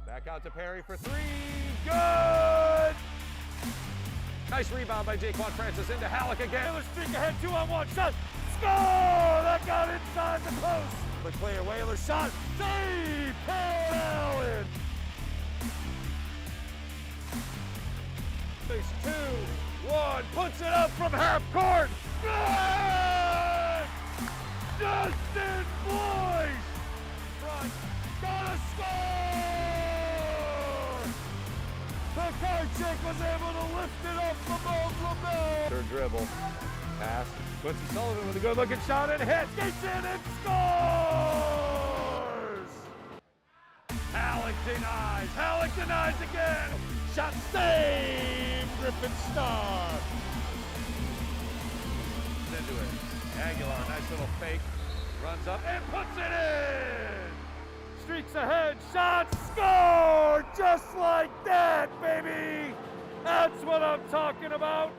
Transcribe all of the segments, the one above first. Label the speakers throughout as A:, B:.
A: Back out to Perry for three. Good! Nice rebound by Jaquan Francis into Halleck again. Whalers streak ahead, 2-on-1 shot. Score! That got inside the post. The clear Whalers shot. Save! Allen! Face 2-1. Puts it up from half court. Good! Justin Boyce! Front. Gonna score! Pekarczyk was able to lift it up from LaBelle. Third dribble. Pass. Quincy Sullivan with a good looking shot and hits. Gets in and scores! Halleck denies. Halleck denies again. Shot saved. Griffin Starr. Into it. Aguilar, nice little fake. Runs up and puts it in. Streaks ahead, shot, score! Just like that, baby! That's what I'm talking about.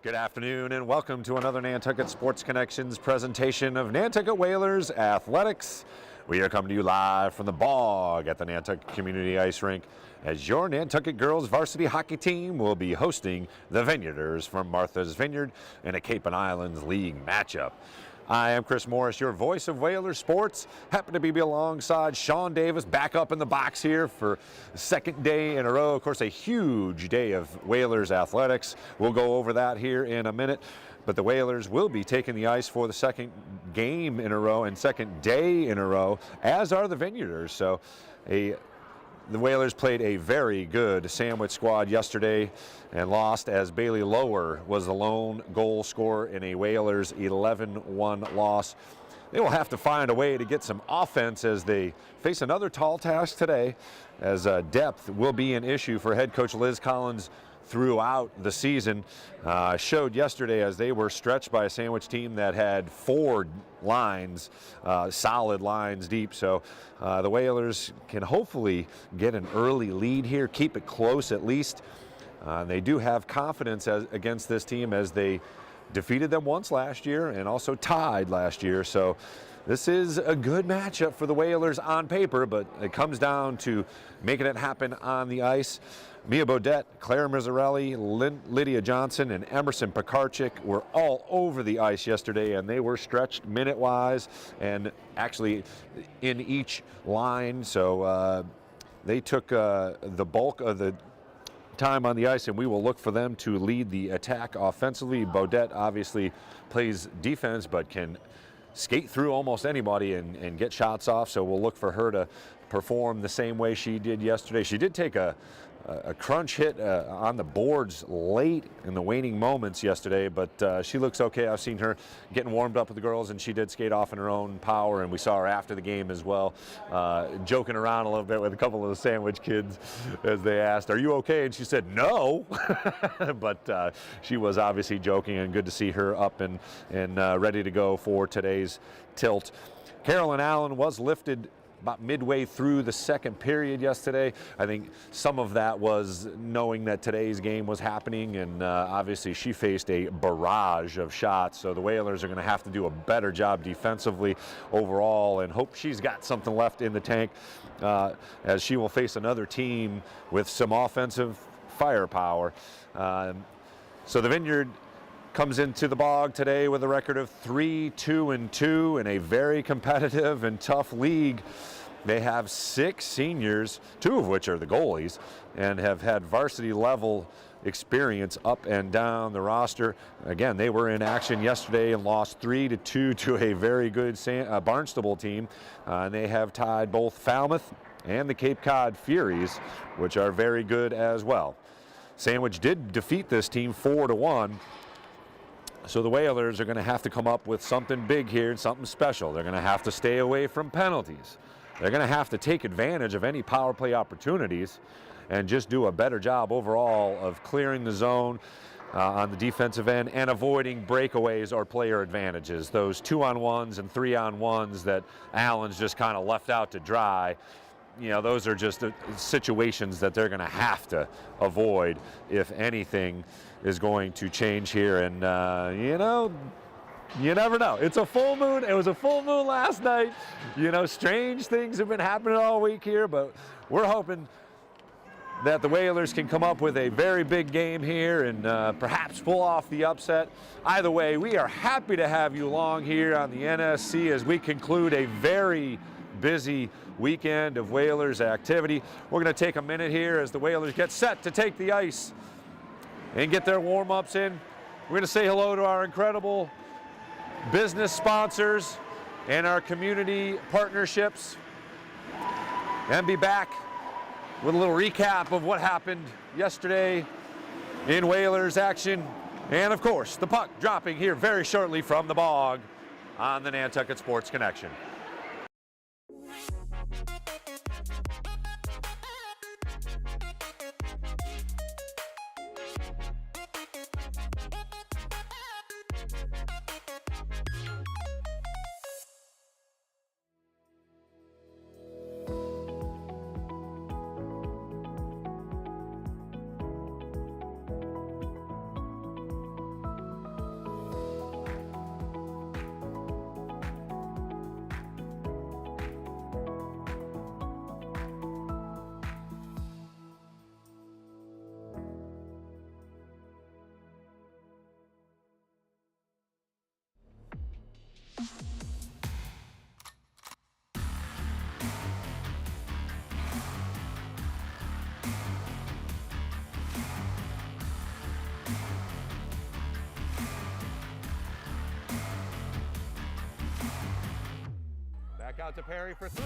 A: Good afternoon and welcome to another Nantucket Sports Connections presentation of Nantucket Whalers Athletics. We are coming to you live from the Bog at the Nantucket Community Ice Rink as your Nantucket girls varsity hockey team will be hosting the Vineyarders from Martha's Vineyard in a Cape and Islands League matchup. I am Chris Morris, your voice of Whalers sports. Happen to be alongside Sean Davis, back up in the box here for the second day in a row. Of course, a huge day of Whalers athletics. We'll go over that here in a minute. But the Whalers will be taking the ice for the second game in a row and second day in a row, as are the Vineyarders. So the Whalers played a very good Sandwich squad yesterday and lost as Bailey Lower was the lone goal scorer in a Whalers 11-1 loss. They will have to find a way to get some offense as they face another tall task today, as depth will be an issue for head coach Liz Collins throughout the season. Showed yesterday as they were stretched by a Sandwich team that had 4 lines, solid lines deep. So the Whalers can hopefully get an early lead here, keep it close at least. They do have confidence against this team as they defeated them once last year and also tied last year. So this is a good matchup for the Whalers on paper, but it comes down to making it happen on the ice. Mia Bodette, Claire Mizzarelli, Lydia Johnson, and Emerson Pekarczyk were all over the ice yesterday, and they were stretched minute-wise and actually in each line. So they took the bulk of the time on the ice, and we will look for them to lead the attack offensively. Bodette obviously plays defense, but can skate through almost anybody and get shots off, so we'll look for her to perform the same way she did yesterday. She did take a crunch hit on the boards late in the waning moments yesterday, but she looks okay. I've seen her getting warmed up with the girls, and she did skate off in her own power, and we saw her after the game as well, joking around a little bit with a couple of the sandwich kids as they asked, "Are you okay?" And she said, "No." But she was obviously joking, and good to see her up and ready to go for today's tilt. Carolyn Allen was lifted about midway through the second period yesterday. I think some of that was knowing that today's game was happening, and obviously she faced a barrage of shots, so the Whalers are going to have to do a better job defensively overall, and hope she's got something left in the tank as she will face another team with some offensive firepower. So the Vineyard comes into the Bog today with a record of 3-2-2 in a very competitive and tough league. They have 6 seniors, 2 of which are the goalies, and have had varsity level experience up and down the roster. Again, they were in action yesterday and lost 3-2 to a very good Barnstable team. And they have tied both Falmouth and the Cape Cod Furies, which are very good as well. Sandwich did defeat this team 4-1. So the Whalers are going to have to come up with something big here and something special. They're going to have to stay away from penalties. They're going to have to take advantage of any power play opportunities and just do a better job overall of clearing the zone on the defensive end and avoiding breakaways or player advantages. Those 2-on-1s and 3-on-1s that Allen's just kind of left out to dry. You know, those are just situations that they're going to have to avoid if anything is going to change here. And, you know, you never know. It's a full moon. It was a full moon last night. You know, strange things have been happening all week here, but we're hoping that the Whalers can come up with a very big game here and perhaps pull off the upset. Either way, we are happy to have you along here on the NSC as we conclude a very busy weekend of Whalers activity. We're going to take a minute here as the Whalers get set to take the ice and get their warm-ups in. We're going to say hello to our incredible business sponsors and our community partnerships and be back with a little recap of what happened yesterday in Whalers action, and of course the puck dropping here very shortly from the Bog on the Nantucket Sports Connection. Back out to Perry for 3.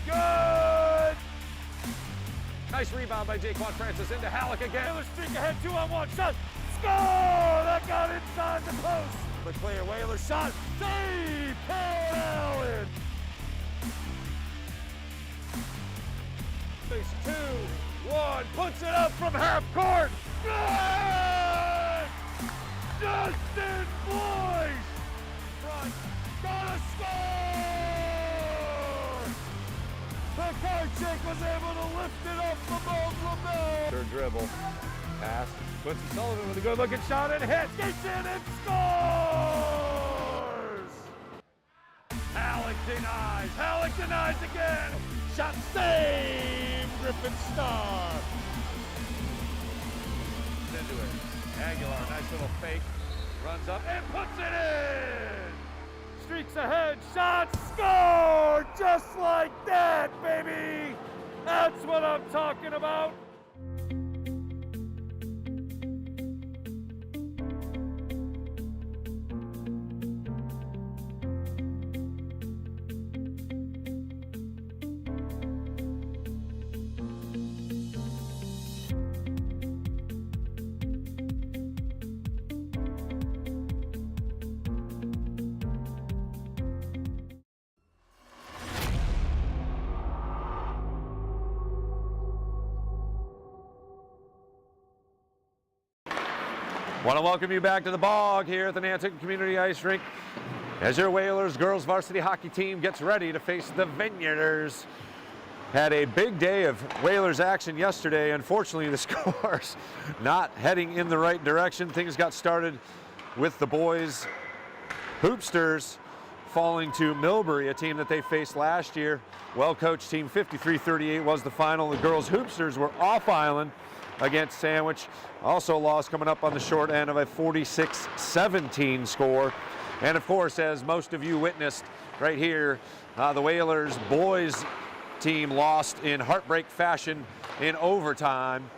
A: Good! Nice rebound by Jaquan Francis into Halleck again. Whalers streak ahead, 2-on-1 shot. Score! That got inside the post. The clear Whalers shot. Save! Allen! Space 2-1. Puts it up from half court. Good! Justin Boyce! Front. Gotta score! Pekarczyk was able to lift it up from Oklahoma. Third dribble. Pass. Quincy Sullivan with a good looking shot and hits. Gets in and scores! Halleck denies. Halleck denies again. Shot save. Griffin Star. Into it. Aguilar, nice little fake. Runs up and puts it in. Streaks ahead, shot, score! Just like that, baby! That's what I'm talking about! Want to welcome you back to the bog here at the Nantucket Community Ice Rink as your Whalers girls varsity hockey team gets ready to face the Vineyarders. Had a big day of Whalers action yesterday. Unfortunately, the scores not heading in the right direction. Things got started with the boys Hoopsters falling to Millbury, a team that they faced last year. Well-coached team, 53-38 was the final. The girls Hoopsters were off island against Sandwich. Also lost coming up on the short end of a 46-17 score. And of course, as most of you witnessed right here, the Whalers boys team lost in heartbreak fashion in overtime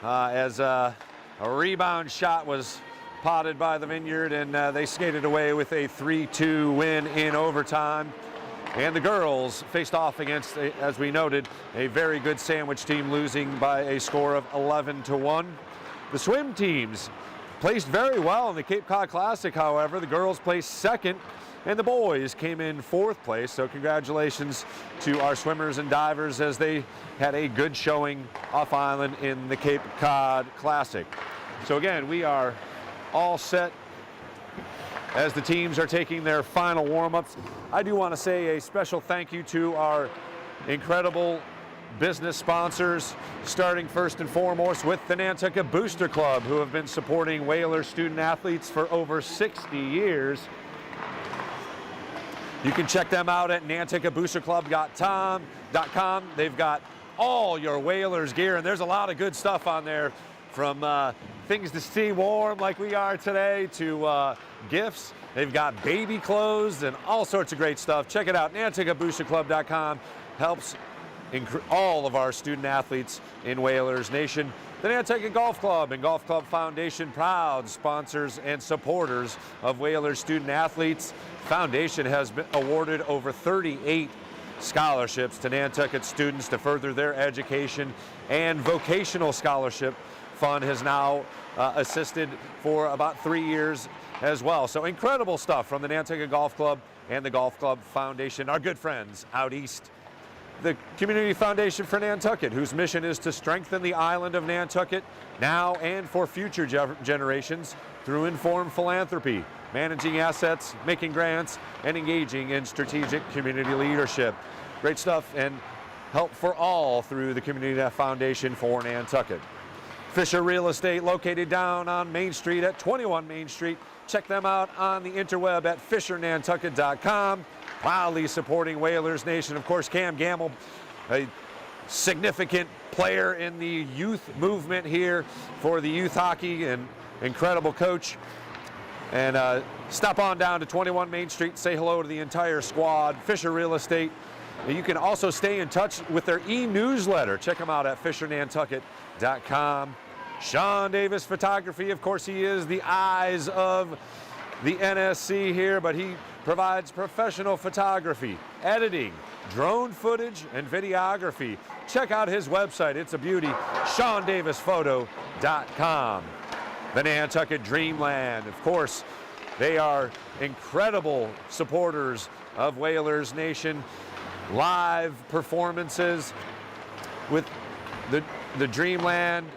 A: as a rebound shot was potted by the Vineyard, and they skated away with a 3-2 win in overtime. And the girls faced off against, as we noted, a very good Sandwich team, losing by a score of 11-1. The swim teams placed very well in the Cape Cod Classic, however. The girls placed second, and the boys came in fourth place. So congratulations to our swimmers and divers as they had a good showing off island in the Cape Cod Classic. So again, we are all set as the teams are taking their final warm-ups. I do want to say a special thank you to our incredible business sponsors, starting first and foremost with the Nantucket Booster Club, who have been supporting Whalers student athletes for over 60 years. You can check them out at nantucketboosterclub.com. They've got all your Whalers gear, and there's a lot of good stuff on there, from things to stay warm like we are today to gifts. They've got baby clothes and all sorts of great stuff. Check it out, nantucketboosterclub.com. Helps all of our student athletes in Whalers Nation. The Nantucket Golf Club and Golf Club Foundation, proud sponsors and supporters of Whalers student athletes. Foundation has been awarded over 38 scholarships to Nantucket students to further their education, and vocational scholarship fund has now assisted for about 3 years as well. So incredible stuff from the Nantucket Golf Club and the Golf Club Foundation, our good friends out east. The Community Foundation for Nantucket, whose mission is to strengthen the island of Nantucket now and for future generations through informed philanthropy, managing assets, making grants, and engaging in strategic community leadership. Great stuff and help for all through the Community Foundation for Nantucket. Fisher Real Estate, located down on Main Street at 21 Main Street. Check them out on the interweb at fishernantucket.com. Proudly supporting Whalers Nation. Of course, Cam Gamble, a significant player in the youth movement here for the youth hockey, and incredible coach. And stop on down to 21 Main Street, say hello to the entire squad. Fisher Real Estate. You can also stay in touch with their e-newsletter. Check them out at fishernantucket.com. Sean Davis Photography, of course, he is the eyes of the NSC here, but he provides professional photography, editing, drone footage, and videography. Check out his website. It's a beauty, SeanDavisPhoto.com. The Nantucket Dreamland, of course, they are incredible supporters of Whalers Nation. Live performances with the Dreamland,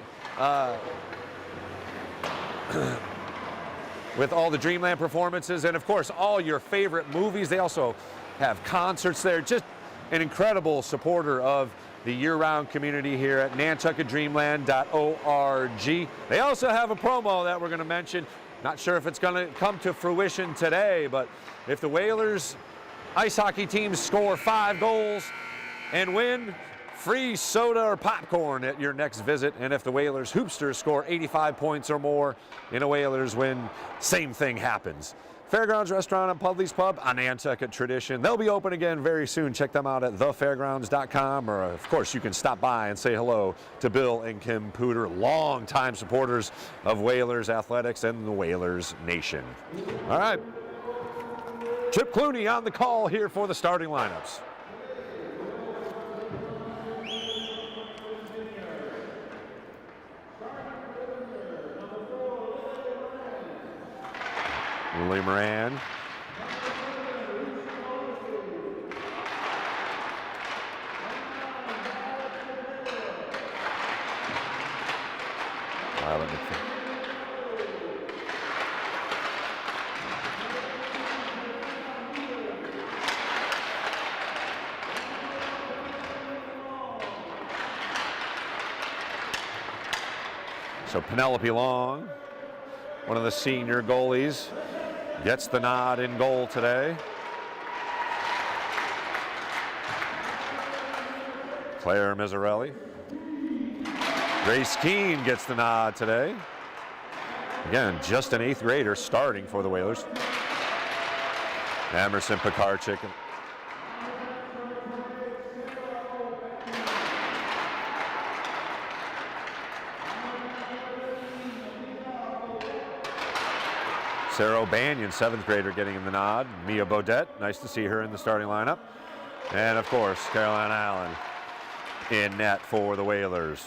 A: with all the Dreamland performances, and of course all your favorite movies. They also have concerts there. Just an incredible supporter of the year-round community here at nantucketdreamland.org. They also have a promo that we're going to mention. Not sure if it's going to come to fruition today, but if the Whalers ice hockey teams score 5 goals and win, free soda or popcorn at your next visit. And if the Whalers Hoopsters score 85 points or more in a Whalers win, same thing happens. Fairgrounds Restaurant and Pudley's Pub, a Nantucket tradition. They'll be open again very soon. Check them out at thefairgrounds.com, or of course you can stop by and say hello to Bill and Kim Pooter, longtime supporters of Whalers athletics and the Whalers Nation. All right, Chip Clooney on the call here for the starting lineups. Lily Moran. So Penelope Long, one of the senior goalies, gets the nod in goal today. Claire Mizzarelli. Grace Keene gets the nod today. Again, just an 8th grader starting for the Whalers. Emerson Pekarczyk. Sarah O'Banion, 7th grader, getting him the nod. Mia Bodette, nice to see her in the starting lineup. And of course, Caroline Allen in net for the Whalers.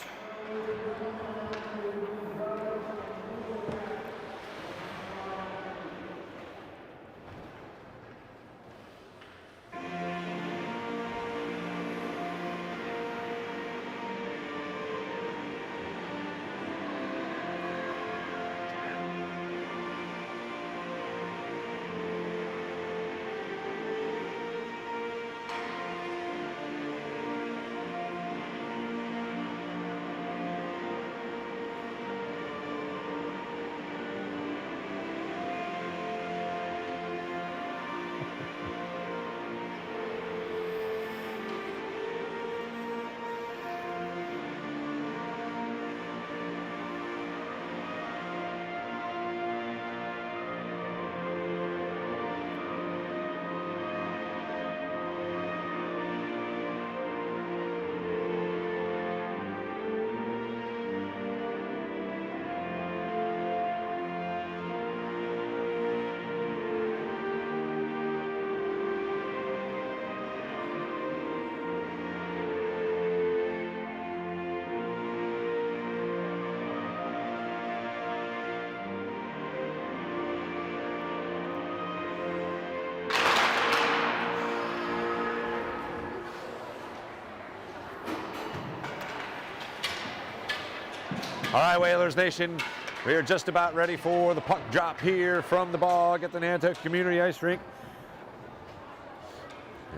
A: All right, Whalers Nation, we are just about ready for the puck drop here from the bog at the Nantucket Community Ice Rink.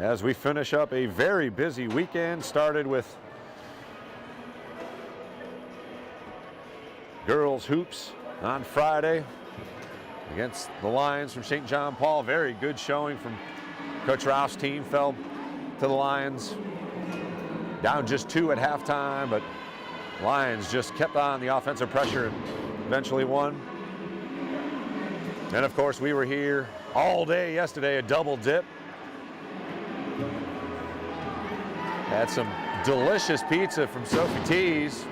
A: As we finish up a very busy weekend, started with girls hoops on Friday against the Lions from St. John Paul. Very good showing from Coach Ralph's team. Fell to the Lions down just 2 at halftime, but Lions just kept on the offensive pressure and eventually won. And of course, we were here all day yesterday, a double dip. Had some delicious pizza from Sophie T's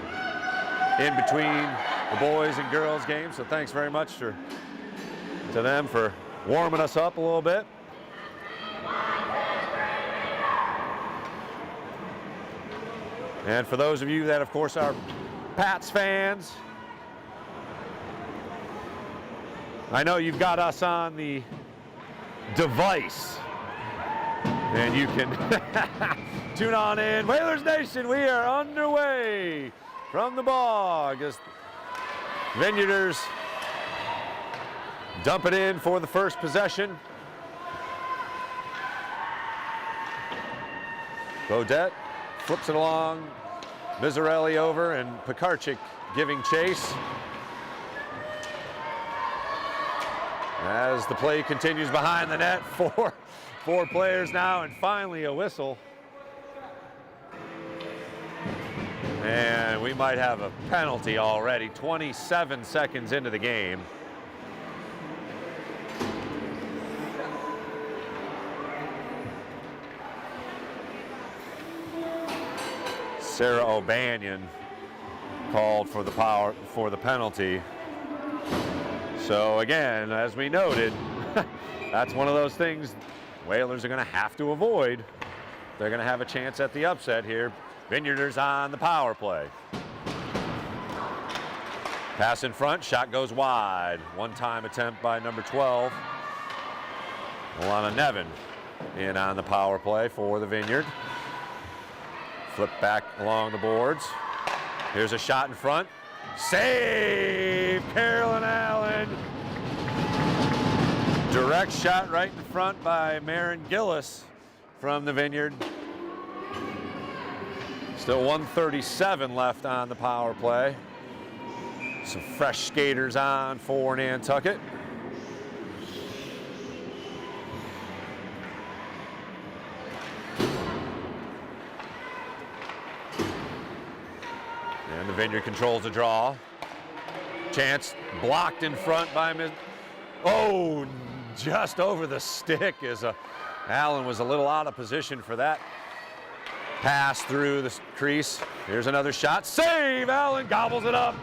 A: in between the boys and girls games. So thanks very much to them for warming us up a little bit. And for those of you that, of course, are Pats fans, I know you've got us on the device, and you can tune on in. Whalers Nation, we are underway from the bog as Vineyarders dump it in for the first possession. Bodette flips it along, Mizzarelli over, and Pekarczyk giving chase. As the play continues behind the net, four players now, and finally a whistle. And we might have a penalty already, 27 seconds into the game. Sarah O'Banion called for the penalty. So again, as we noted, that's one of those things Whalers are going to have to avoid. They're going to have a chance at the upset here. Vineyarders on the power play. Pass in front, shot goes wide. One-time attempt by number 12, Alana Nevin, in on the power play for the Vineyard. Flip back along the boards. Here's a shot in front. Save, Carolyn Allen. Direct shot right in front by Maren Gillis from the Vineyard. Still 1:37 left on the power play. Some fresh skaters on for Nantucket. And the Vineyard controls the draw. Chance blocked in front by Mid. Oh, just over the stick as Allen was a little out of position for that pass through the crease. Here's another shot. Save! Allen gobbles it up.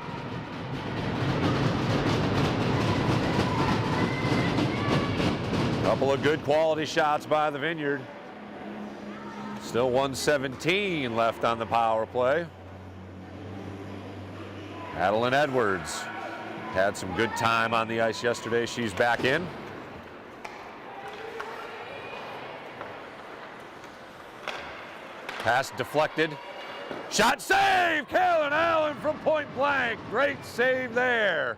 A: Couple of good quality shots by the Vineyard. Still 1:17 left on the power play. Adeline Edwards had some good time on the ice yesterday. She's back in. Pass deflected. Shot save! Kaylin Allen from point blank. Great save there.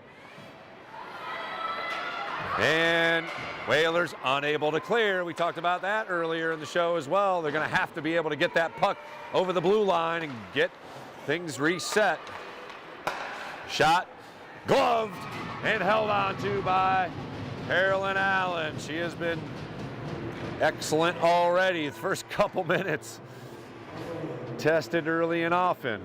A: And Whalers unable to clear. We talked about that earlier in the show as well. They're going to have to be able to get that puck over the blue line and get things reset. Shot, gloved, and held on to by Carolyn Allen. She has been excellent already. The first couple minutes tested early and often.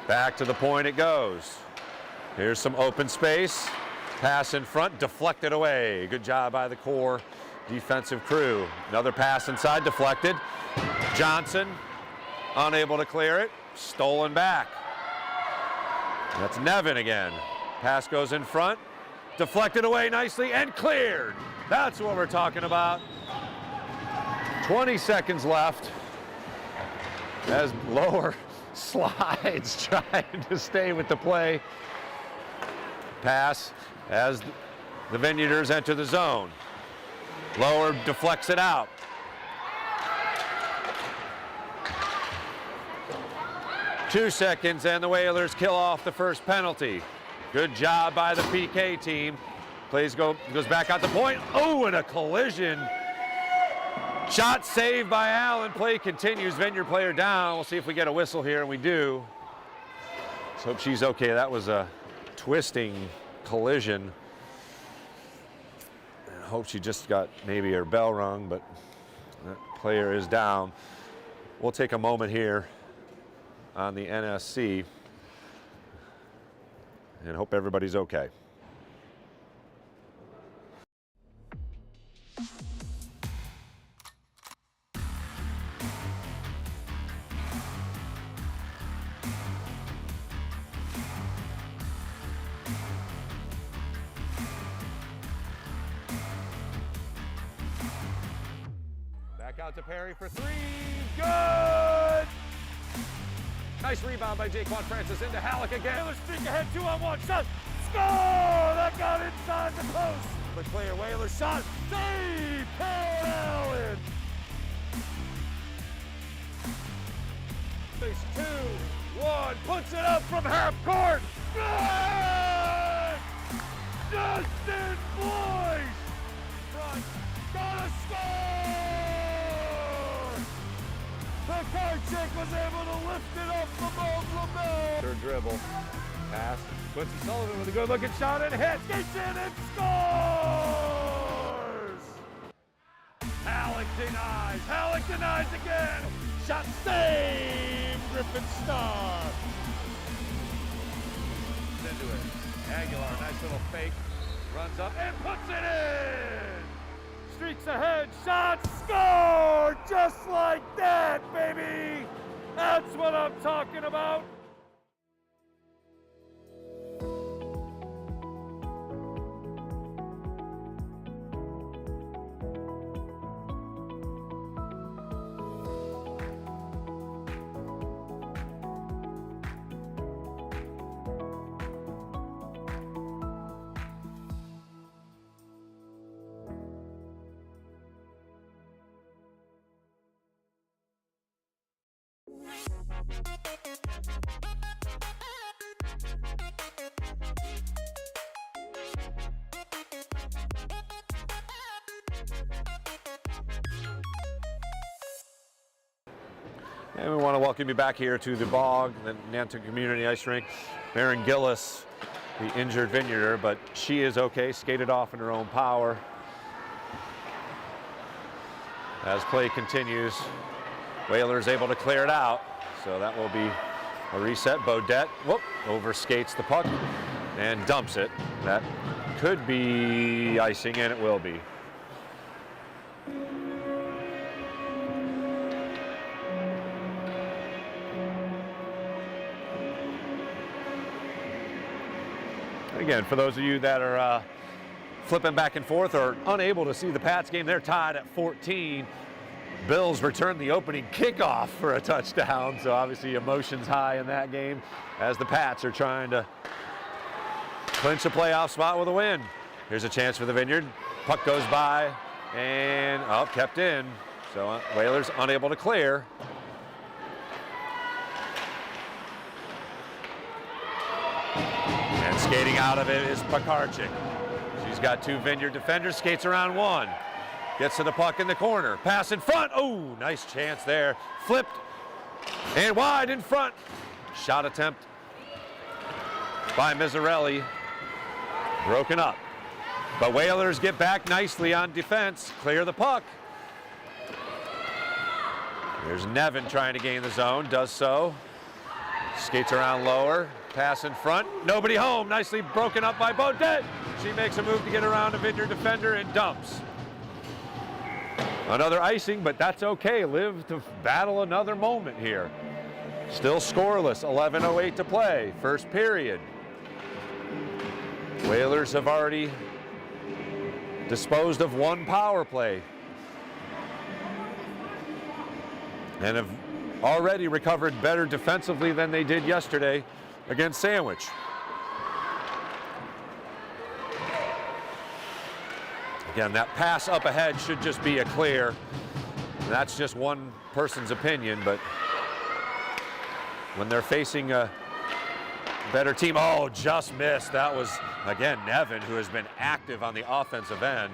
A: Back to the point it goes. Here's some open space. Pass in front, deflected away. Good job by the core defensive crew. Another pass inside, deflected. Johnson unable to clear it. Stolen back. That's Nevin again. Pass goes in front. Deflected away nicely and cleared. That's what we're talking about. 20 seconds left as Lower slides trying to stay with the play. Pass as the Vineyarders enter the zone. Lower deflects it out. Two seconds and the Whalers kill off the first penalty. Good job by the PK team. Goes back out the point. Oh, and a collision. Shot saved by Allen. Play continues. Vineyard player down. We'll see if we get a whistle here, and we do. Let's hope she's okay. That was a twisting collision. I hope she just got maybe her bell rung, but that player is down. We'll take a moment here on the NSC and hope everybody's okay. Back out to Perry for three. Good! Nice rebound by Jaquan Francis into Halleck again. Whalers streak ahead, 2-on-1. Shot. Score! That got inside the post. But player Whalers shot. Save! Carol Allen. Space 2-1. Puts it up from half court. Good! Justin Boyce. Front. Gotta score! The card check was able to lift it up from LaBelle. Third dribble. Pass. Quincy Sullivan with a good looking shot and hit. Gets in and scores! Halleck denies. Halleck denies again. Shot save. Griffin Starr. Into it. Aguilar, nice little fake. Runs up and puts it in. Streaks ahead, shot, score! Just like that, baby! That's what I'm talking about. And we want to welcome you back here to the Bog, the Nantucket Community Ice Rink. Maren Gillis, the injured Vineyarder, but she is okay, skated off in her own power. As play continues, Whalers able to clear it out, so that will be a reset. Bodette, overskates the puck and dumps it. That could be icing, and it will be. Again, for those of you that are flipping back and forth or unable to see the Pats game, they're tied at 14. Bills return the opening kickoff for a touchdown, so obviously emotions high in that game as the Pats are trying to clinch a playoff spot with a win. Here's a chance for the Vineyard. Puck goes by and kept in, so Whalers unable to clear. And skating out of it is Pekarczyk. She's got two Vineyard defenders, skates around one. Gets to the puck in the corner. Pass in front. Oh, nice chance there. Flipped and wide in front. Shot attempt by Mizzarelli. Broken up. But Whalers get back nicely on defense. Clear the puck. There's Nevin trying to gain the zone. Does so. Skates around lower. Pass in front. Nobody home. Nicely broken up by Bodette. She makes a move to get around a Vineyard defender and dumps. Another icing, but that's okay. Live to battle another moment here. Still scoreless, 11:08 to play, first period. Whalers have already disposed of one power play and have already recovered better defensively than they did yesterday against Sandwich. Again, that pass up ahead should just be a clear. That's just one person's opinion, but when they're facing a better team, just missed. That was, again, Nevin, who has been active on the offensive end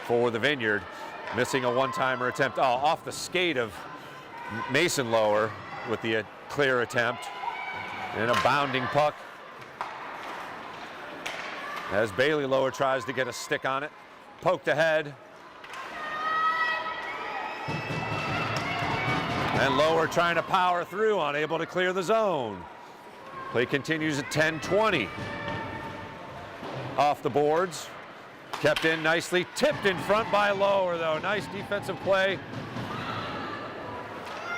A: for the Vineyard, missing a one-timer attempt. Off the skate of Mason Lower with the clear attempt. And a bounding puck as Bailey Lower tries to get a stick on it. Poked ahead. And Lower trying to power through, unable to clear the zone. Play continues at 10:20. Off the boards. Kept in nicely. Tipped in front by Lower, though. Nice defensive play.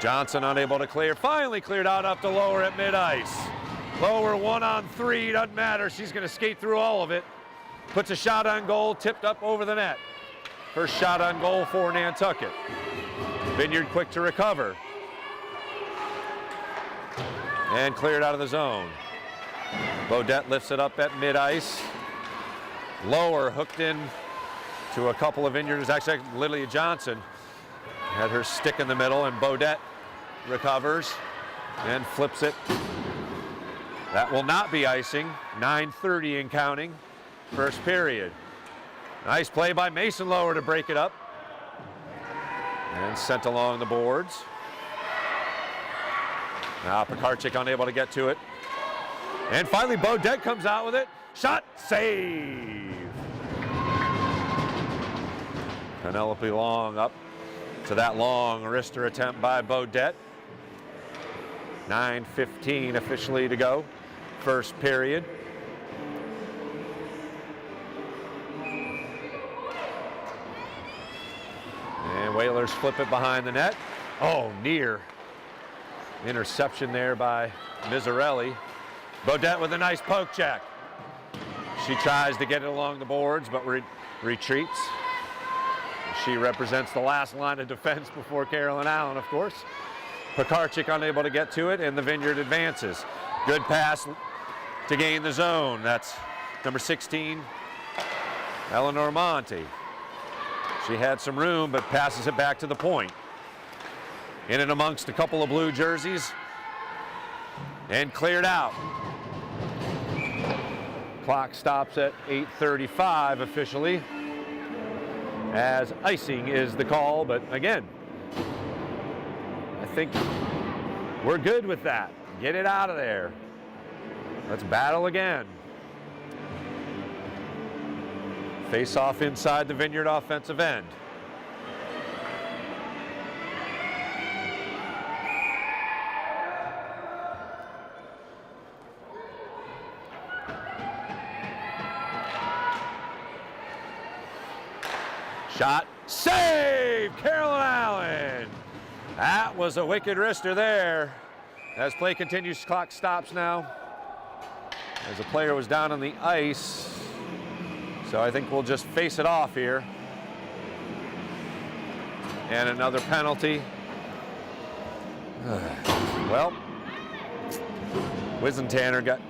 A: Johnson unable to clear. Finally cleared out up to Lower at mid-ice. Lower 1-on-3, doesn't matter. She's going to skate through all of it. Puts a shot on goal, tipped up over the net. First shot on goal for Nantucket. Vineyard quick to recover. And cleared out of the zone. Bodette lifts it up at mid-ice. Lower hooked in to a couple of Vineyarders. Actually, Lydia Johnson had her stick in the middle, and Bodette recovers and flips it. That will not be icing. 9:30 and counting. First period. Nice play by Mason Lower to break it up. And sent along the boards. Now Pekarczyk unable to get to it. And finally Bodette comes out with it. Shot, save. Penelope Long up to that long wrister attempt by Bodette. 9:15 officially to go. First period. And Whalers flip it behind the net. Near interception there by Mizzarelli. Bodette with a nice poke check. She tries to get it along the boards, but retreats. She represents the last line of defense before Carolyn Allen, of course. Pekarczyk unable to get to it, and the Vineyard advances. Good pass to gain the zone. That's number 16, Eleanor Monte. She had some room, but passes it back to the point. In and amongst a couple of blue jerseys, and cleared out. Clock stops at 8:35 officially, as icing is the call, but again, think we're good with that. Get it out of there. Let's battle again. Face off inside the Vineyard offensive end. Shot, save, Carolyn Allen. That was a wicked wrister there. As play continues, clock stops now. As the player was down on the ice. So I think we'll just face it off here. And another penalty. Well, Wisentanner got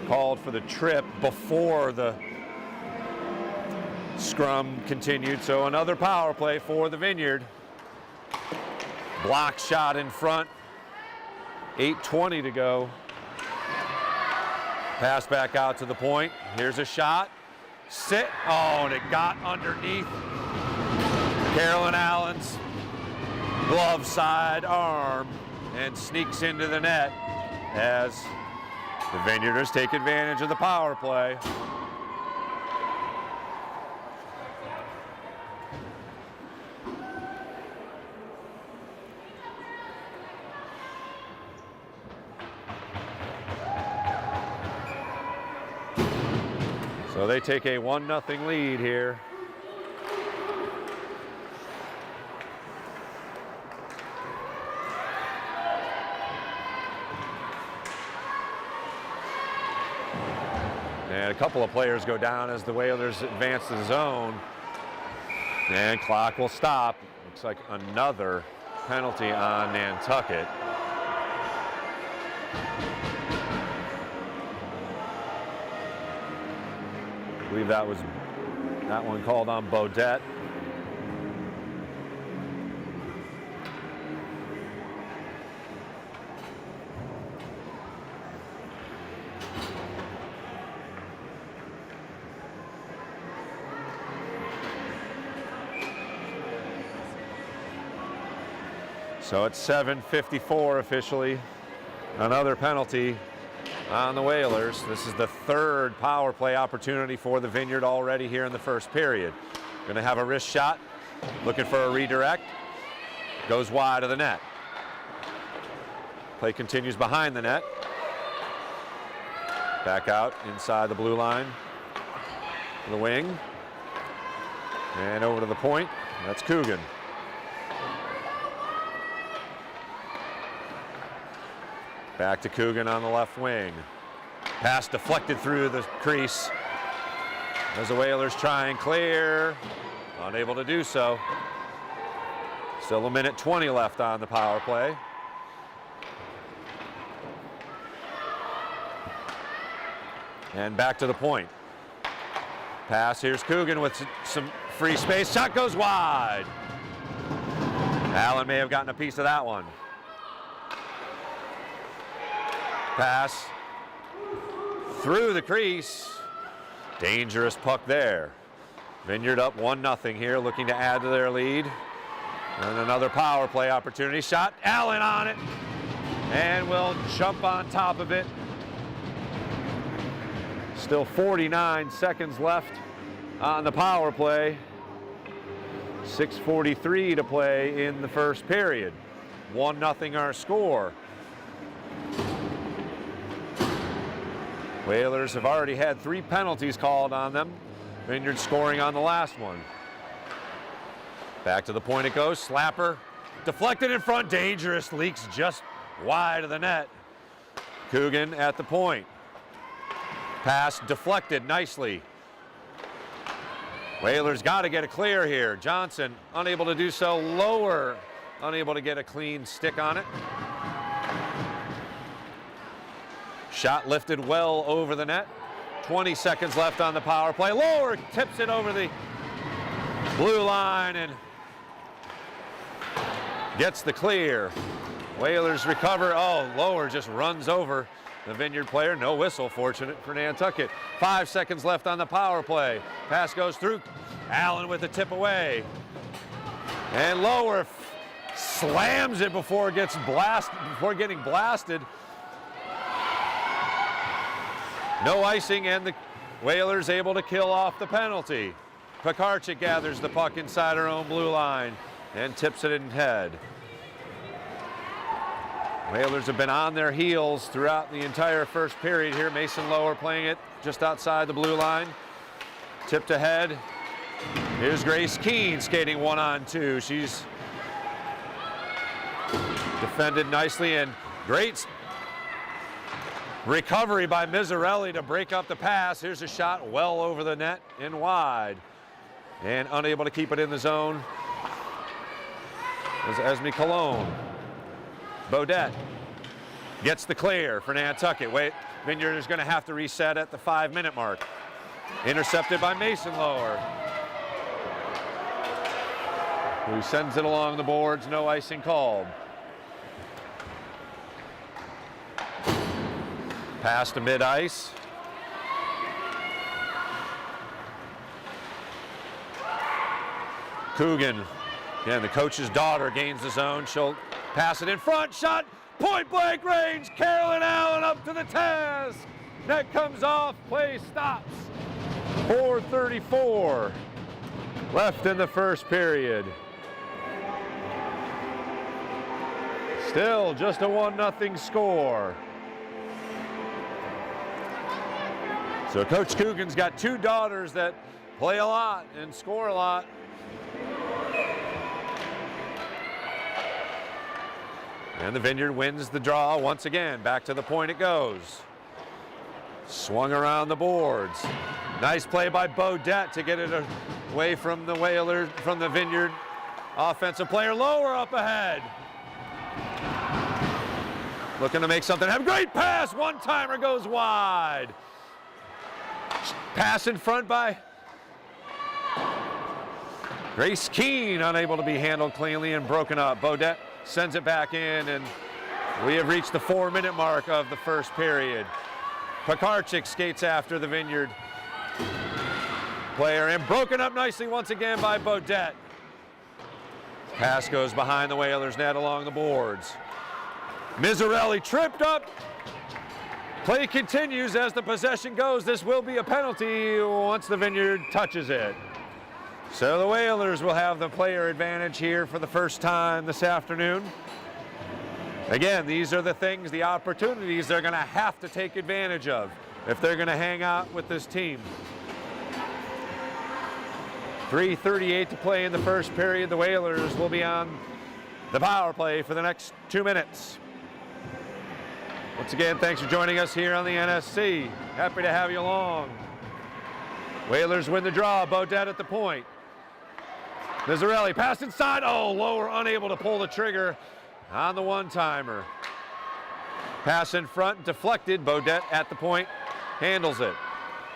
A: called for the trip before the scrum continued, so another power play for the Vineyard. Block shot in front, 8:20 to go. Pass back out to the point. Here's a shot. Sit. Oh, and it got underneath Carolyn Allen's glove side arm and sneaks into the net as the Vineyarders take advantage of the power play. So they take a 1-0 lead here. And a couple of players go down as the Whalers advance to the zone. And clock will stop. Looks like another penalty on Nantucket. I believe that was that one called on Bodette. So it's 7:54 officially. Another penalty on the Whalers. This is the third power play opportunity for the Vineyard already here in the first period. Going to have a wrist shot, looking for a redirect. Goes wide of the net. Play continues behind the net. Back out inside the blue line. To the wing. And over to the point. That's Coogan. Back to Coogan on the left wing. Pass deflected through the crease as the Whalers try and clear. Unable to do so. Still 1:20 left on the power play. And back to the point. Pass, here's Coogan with some free space. Shot goes wide. Allen may have gotten a piece of that one. Pass through the crease. Dangerous puck there. Vineyard up 1-0 here, looking to add to their lead. And another power play opportunity. Shot, Allen on it. And will jump on top of it. Still 49 seconds left on the power play. 6:43 to play in the first period. 1-0 our score. Whalers have already had 3 penalties called on them. Vineyard scoring on the last one. Back to the point it goes. Slapper deflected in front. Dangerous. Leaks just wide of the net. Coogan at the point. Pass deflected nicely. Whalers got to get a clear here. Johnson unable to do so. Lower unable to get a clean stick on it. Shot lifted well over the net. 20 seconds left on the power play. Lower tips it over the blue line and gets the clear. Whalers recover. Oh, Lower just runs over the Vineyard player. No whistle, fortunate for Nantucket. 5 seconds left on the power play. Pass goes through. Allen with the tip away. And Lower slams it before getting blasted. No icing, and the Whalers able to kill off the penalty. Pekarczyk gathers the puck inside her own blue line and tips it in head. Whalers have been on their heels throughout the entire first period here. Mason Lower playing it just outside the blue line. Tipped ahead. Here's Grace Keene skating 1-on-2. She's defended nicely, and great recovery by Mizzarelli to break up the pass. Here's a shot well over the net and wide. And unable to keep it in the zone is Esme Cologne. Beaudet gets the clear for Nantucket. Vineyard is going to have to reset at the 5-minute mark. Intercepted by Mason Lower, who sends it along the boards. No icing called. Pass to mid-ice. Coogan, again, the coach's daughter, gains the zone. She'll pass it in front. Shot, point blank range. Carolyn Allen up to the task. Net comes off. Play stops. 4:34 left in the first period. Still just a 1-0 score. So Coach Coogan's got two daughters that play a lot and score a lot. And the Vineyard wins the draw once again. Back to the point it goes. Swung around the boards. Nice play by Beaudet to get it away from the Whalers, from the Vineyard offensive player. Lower up ahead. Looking to make something happen. Great pass. One-timer goes wide. Pass in front by Grace Keene, unable to be handled cleanly and broken up. Beaudet sends it back in, and we have reached the 4-minute mark of the first period. Pekarczyk skates after the Vineyard player and broken up nicely once again by Beaudet. Pass goes behind the Whalers' net along the boards. Mizzarelli tripped up. Play continues as the possession goes. This will be a penalty once the Vineyard touches it. So the Whalers will have the player advantage here for the first time this afternoon. Again, these are the things, the opportunities they're going to have to take advantage of if they're going to hang out with this team. 3:38 to play in the first period. The Whalers will be on the power play for the next 2 minutes. Once again, thanks for joining us here on the NSC. Happy to have you along. Whalers win the draw. Beaudet at the point. Mizzarelli pass inside. Oh, Lower unable to pull the trigger on the one-timer. Pass in front, deflected. Beaudet at the point, handles it.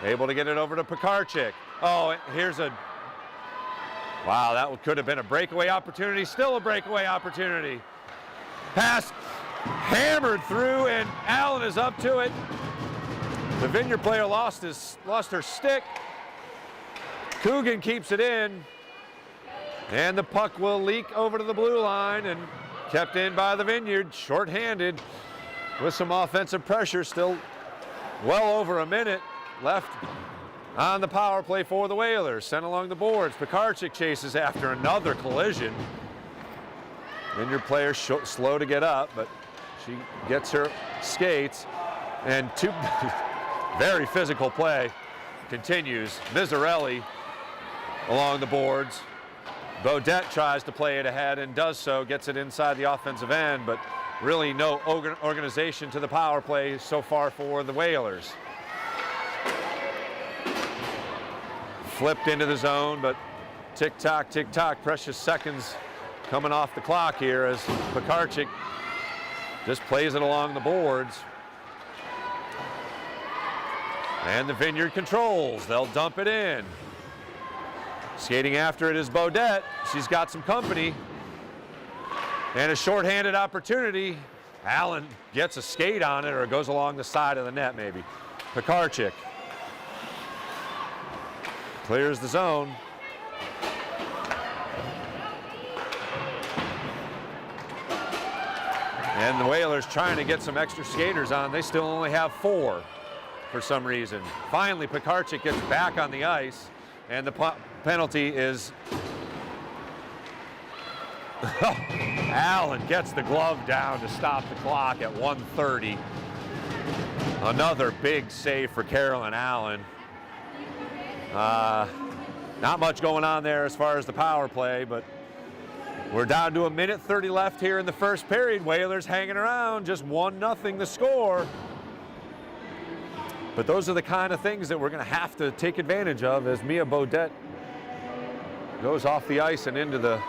A: Able to get it over to Pekarczyk. Oh, here's a, wow, that could have been a breakaway opportunity. Still a breakaway opportunity. Pass hammered through, and Allen is up to it. The Vineyard player lost her stick. Coogan keeps it in, and the puck will leak over to the blue line and kept in by the Vineyard, shorthanded with some offensive pressure. Still well over a minute left on the power play for the Whalers. Sent along the boards. Pekarczyk chases after another collision. Vineyard player slow to get up, but she gets her skates, and two very physical play continues. Mizzarelli along the boards. Beaudet tries to play it ahead and does so, gets it inside the offensive end, but really no organization to the power play so far for the Whalers. Flipped into the zone, but tick-tock, precious seconds coming off the clock here as Pekarczyk just plays it along the boards. And the Vineyard controls. They'll dump it in. Skating after it is Beaudet. She's got some company. And a shorthanded opportunity. Allen gets a skate on it, or it goes along the side of the net maybe. Pekarczyk clears the zone. And the Whalers trying to get some extra skaters on. They still only have 4 for some reason. Finally, Pekarczyk gets back on the ice, and the penalty is... Allen gets the glove down to stop the clock at 1:30. Another big save for Carolyn Allen. Not much going on there as far as the power play, but we're down to 1:30 left here in the first period. Whalers hanging around, just 1-0 the score. But those are the kind of things that we're going to have to take advantage of as Mia Beaudet goes off the ice and into the,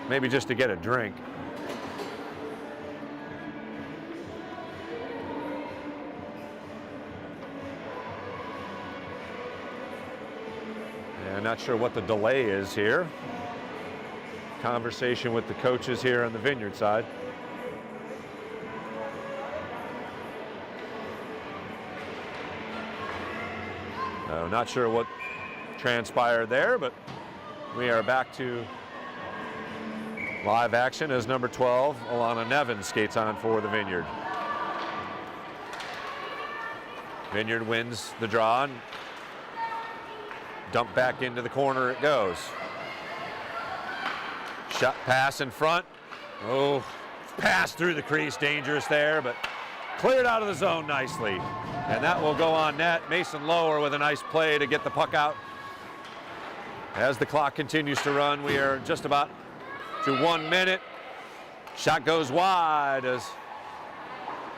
A: maybe just to get a drink. And not sure what the delay is here. Conversation with the coaches here on the Vineyard side. Not sure what transpired there, but we are back to live action as number 12, Alana Nevin, skates on for the Vineyard. Vineyard wins the draw, and dump back into the corner it goes. Shot pass in front. Oh, pass through the crease, dangerous there, but cleared out of the zone nicely. And that will go on net. Mason Lower with a nice play to get the puck out. As the clock continues to run, we are just about to 1 minute. Shot goes wide as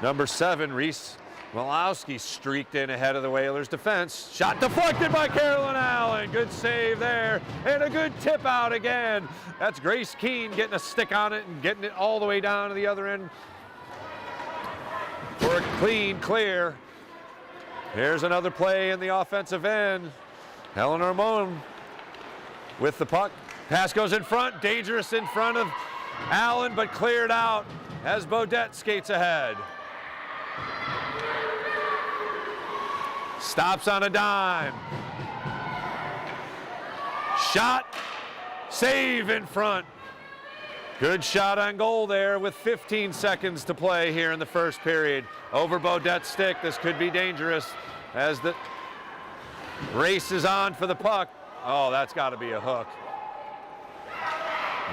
A: number 7, Reese Malowski, streaked in ahead of the Whalers defense. Shot deflected by Carolyn Allen. Good save there, and a good tip out again. That's Grace Keene getting a stick on it and getting it all the way down to the other end for a clean clear. Here's another play in the offensive end. Helen Ramon with the puck. Pass goes in front, dangerous in front of Allen, but cleared out as Beaudet skates ahead. Stops on a dime. Shot, save in front. Good shot on goal there with 15 seconds to play here in the first period. Over Beaudet's stick, this could be dangerous as the race is on for the puck. Oh, that's got to be a hook.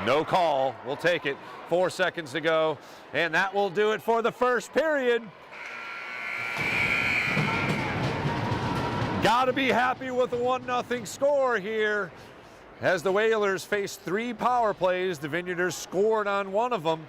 A: No call, we'll take it. 4 seconds to go, and that will do it for the first period. Got to be happy with a 1-0 score here. As the Whalers faced 3 power plays, the Vineyarders scored on one of them.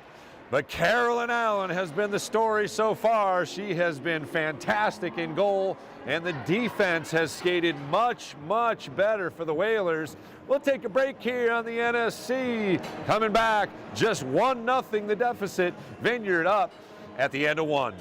A: But Carolyn Allen has been the story so far. She has been fantastic in goal, and the defense has skated much, much better for the Whalers. We'll take a break here on the NSC. Coming back, just 1-0 the deficit. Vineyard up at the end of 1.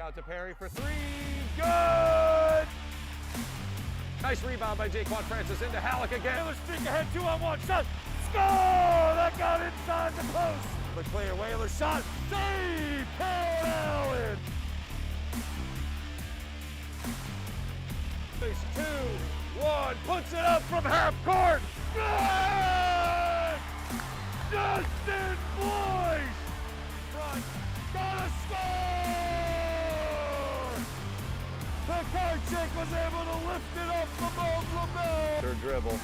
A: Out to Perry for 3, good! Nice rebound by Jaquan Francis into Halleck again. Whalers streak ahead, 2-on-1, shot, score! That got inside the post. The clear, Whalers shot, save, Carolyn Allen! Face 2-1, puts it up from half court. Good! Justin Boyce! Front, gotta score! Pekarczyk was able to lift it up from LaBelle. Third dribble,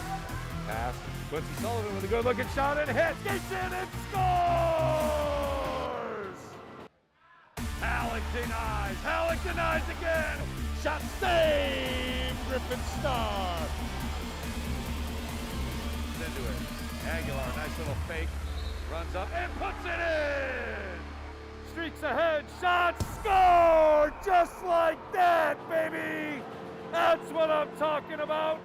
A: pass. Quincy Sullivan with a good looking shot and hit. Gets in and scores! Halleck denies again. Shot save, Griffin Starr. Into it. Aguilar, nice little fake. Runs up and puts it in. Streaks ahead, shot, score! Just like that, baby! That's what I'm talking about!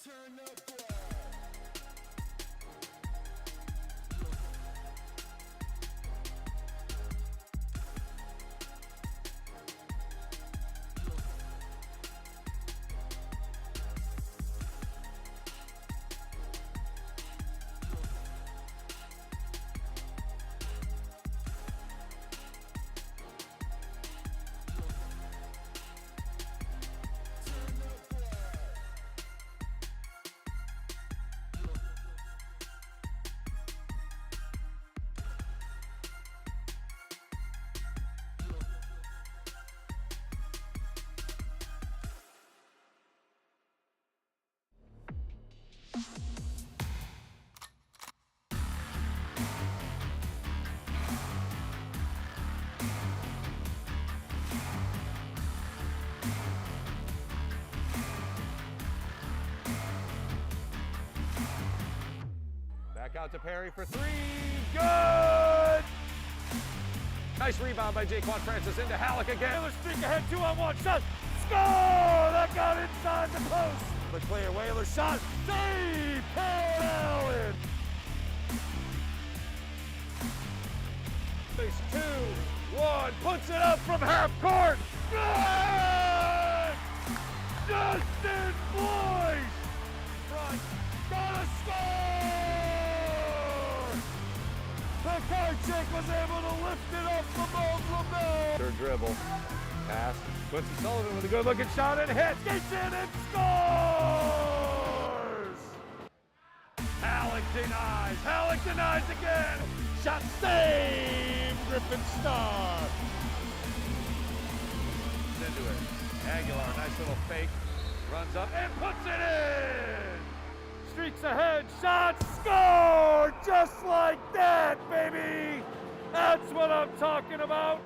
B: Turn up.
A: Back out to Perry for three. Good! Nice rebound by Jaquan Francis into Halleck again. Whalers streak ahead, 2-on-1 shot. Score! That got inside the post. The clear Whaler shot. Save! Paul Allen! Base 2-1. Puts it up from half court. Good! Justin Boyce! Front. Gotta score! The card check was able to lift it up from LeBell. Third dribble. Pass. Quincy Sullivan with a good looking shot and hits. Gets in and scores! Halleck denies. Halleck denies again. Shot saved. Griffin Starr. Into it. Aguilar, nice little fake. Runs up and puts it in. Streaks ahead, shot, score! Just like that, baby! That's what I'm talking about.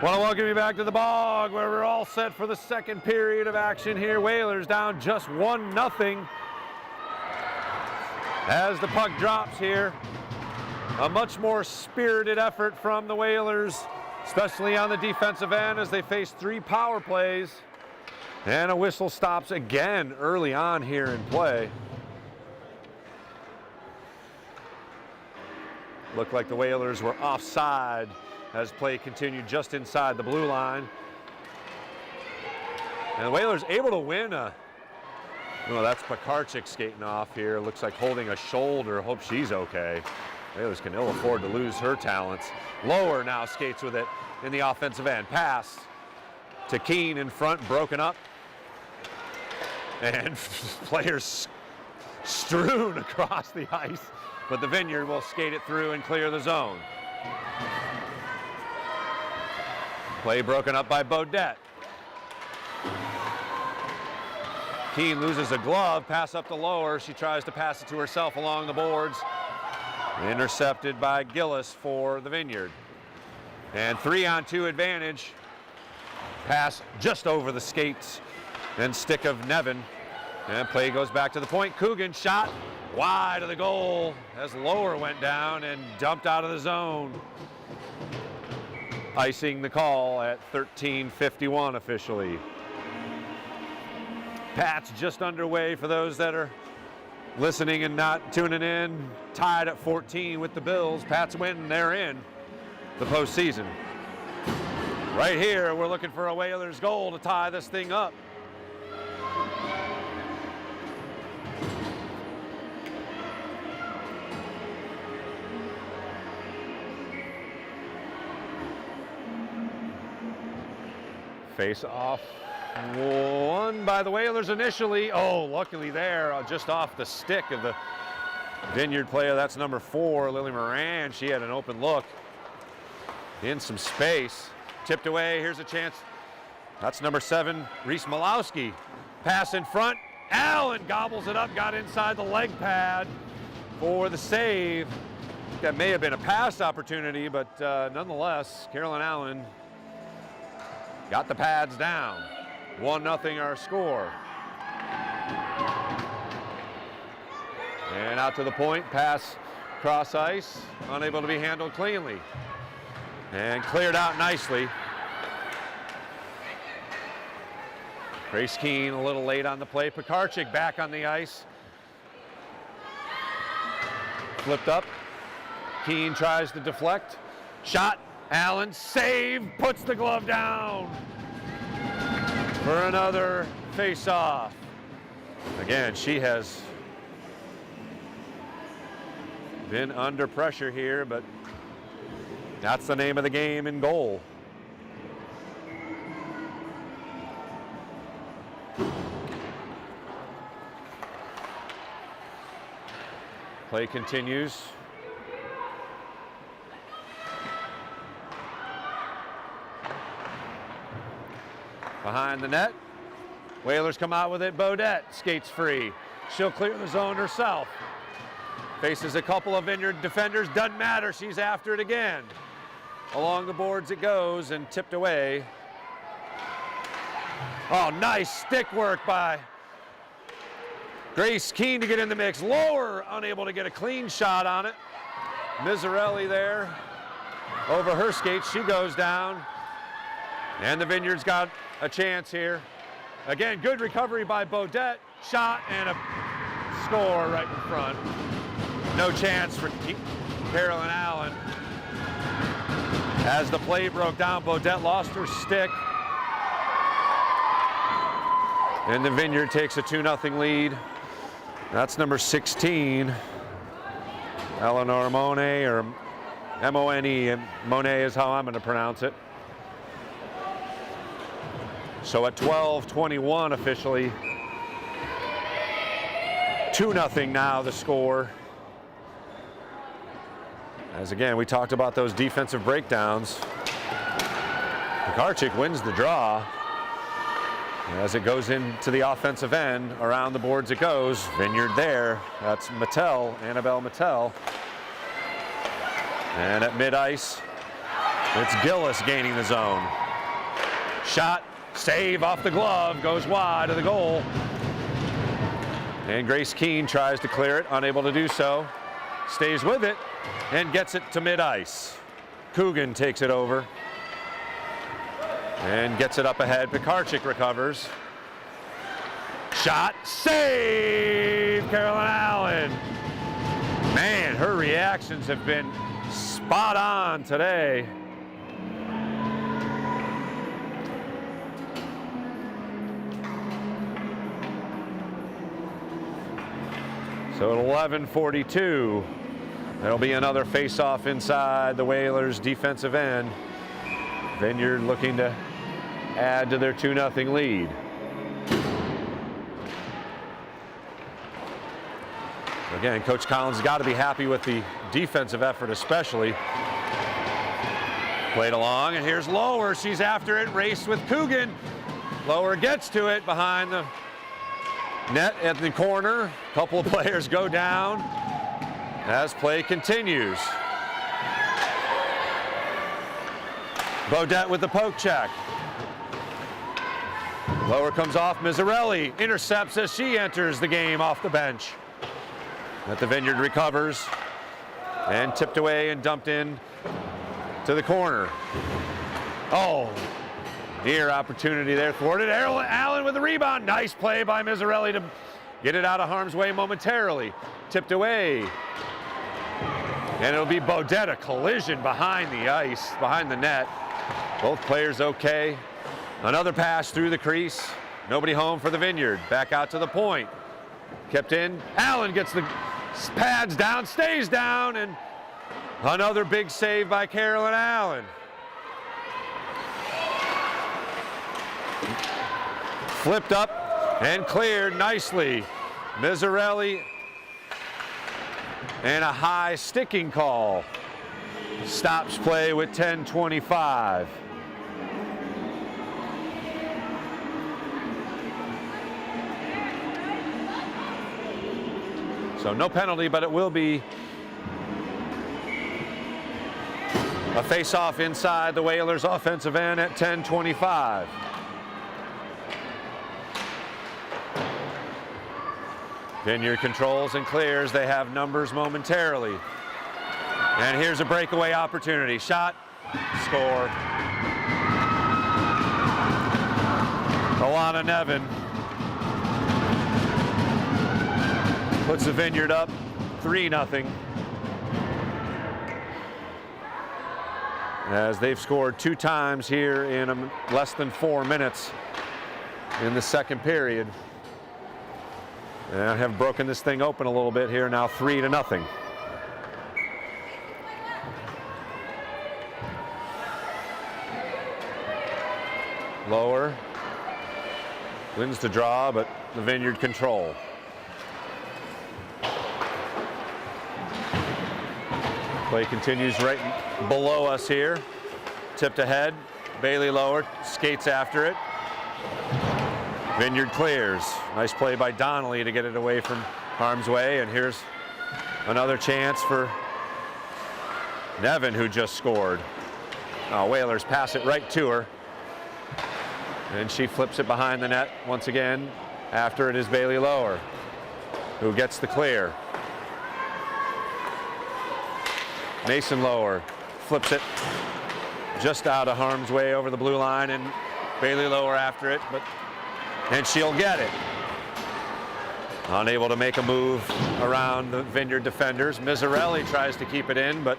A: Want to welcome you back to the Bog, where we're all set for the second period of action here. Whalers down just 1-0 as the puck drops here. A much more spirited effort from the Whalers, especially on the defensive end as they face 3 power plays. And a whistle stops again early on here in play. Looked like the Whalers were offside as play continued just inside the blue line. And the Whalers able to win a, oh, that's Pekarczyk skating off here. Looks like holding a shoulder. Hope she's okay. Whalers can ill afford to lose her talents. Lower now skates with it in the offensive end. Pass to Keene in front, broken up. And players strewn across the ice, but the Vineyard will skate it through and clear the zone. Play broken up by Beaudet. Keene loses a glove, pass up to Lower. She tries to pass it to herself along the boards. Intercepted by Gillis for the Vineyard. And 3-on-2 advantage. Pass just over the skates and stick of Nevin. And play goes back to the point. Coogan shot wide of the goal as Lower went down and dumped out of the zone. Icing the call at 13:51 officially. Pat's just underway for those that are listening and not tuning in. Tied at 14 with the Bills. Pat's winning, they're in the postseason. Right here, we're looking for a Whalers goal to tie this thing up. Face off, won by the Whalers initially. Oh, luckily there, just off the stick of the Vineyard player. That's number 4, Lily Moran. She had an open look in some space. Tipped away, here's a chance. That's number 7, Reese Malowski. Pass in front, Allen gobbles it up, got inside the leg pad for the save. That may have been a pass opportunity, but nonetheless, Carolyn Allen got the pads down. 1-0 our score. And out to the point, pass cross ice, unable to be handled cleanly. And cleared out nicely. Grace Keene a little late on the play. Pekarczyk back on the ice. Flipped up. Keene tries to deflect. Shot. Allen, save, puts the glove down for another face-off. Again, she has been under pressure here, but that's the name of the game in goal. Play continues. Behind the net, Whalers come out with it. Beaudet skates free. She'll clear the zone herself. Faces a couple of Vineyard defenders, doesn't matter, she's after it again. Along the boards it goes and tipped away. Oh, nice stick work by Grace Keene to get in the mix. Lower, unable to get a clean shot on it. Miserelli there over her skates, she goes down. And the Vineyard's got a chance here. Again, good recovery by Beaudet. Shot and a score right in front. No chance for Carolyn Allen. As the play broke down, Bodette lost her stick. And the Vineyard takes a 2-0 lead. That's number 16, Eleanor Monet, or M-O-N-E. Monet is how I'm going to pronounce it. So at 12:21 officially, 2-0 now the score. As again, we talked about those defensive breakdowns. Pekarczyk wins the draw. As it goes into the offensive end, around the boards it goes. Vineyard there. That's Mattel, Annabelle Mattel. And at mid-ice, it's Gillis gaining the zone. Shot, save off the glove, goes wide of the goal. And Grace Keene tries to clear it, unable to do so. Stays with it and gets it to mid-ice. Coogan takes it over and gets it up ahead. Pekarczyk recovers. Shot, save, Carolyn Allen. Man, her reactions have been spot on today. So at 11:42, there'll be another face-off inside the Whalers' defensive end. Vineyard looking to add to their 2-0 lead. Again, Coach Collins has got to be happy with the defensive effort especially. Played along, and here's Lower. She's after it, raced with Coogan. Lower gets to it behind the net at the corner. A couple of players go down as play continues. Bodette with the poke check. Lower comes off. Mizzarelli intercepts as she enters the game off the bench. But the Vineyard recovers and tipped away and dumped in to the corner. Oh, near opportunity there thwarted. Allen with the rebound. Nice play by Mizzarelli to get it out of harm's way momentarily. Tipped away. And it'll be Bodette, a collision behind the ice, behind the net. Both players okay. Another pass through the crease. Nobody home for the Vineyard. Back out to the point. Kept in. Allen gets the pads down, stays down, and another big save by Carolyn Allen. Flipped up and cleared nicely. Mizzarelli and a high sticking call. Stops play with 10:25. So no penalty, but it will be a face-off inside the Whalers' offensive end at 10:25. Vineyard controls and clears. They have numbers momentarily. And here's a breakaway opportunity. Shot, score. Alana Nevin puts the Vineyard up 3-0. As they've scored 2 times here in less than 4 minutes in the second period. And have broken this thing open a little bit here, now 3-0. Lower wins the draw, but the Vineyard control. Play continues right below us here. Tipped ahead. Bailey Lower skates after it. Vineyard clears. Nice play by Donnelly to get it away from harm's way. And here's another chance for Nevin, who just scored. Whalers pass it right to her. And she flips it behind the net once again. After it is Bailey Lower, who gets the clear. Mason Lower flips it just out of harm's way over the blue line, and Bailey Lower after it, and she'll get it. Unable to make a move around the Vineyard defenders. Mizzarelli tries to keep it in, but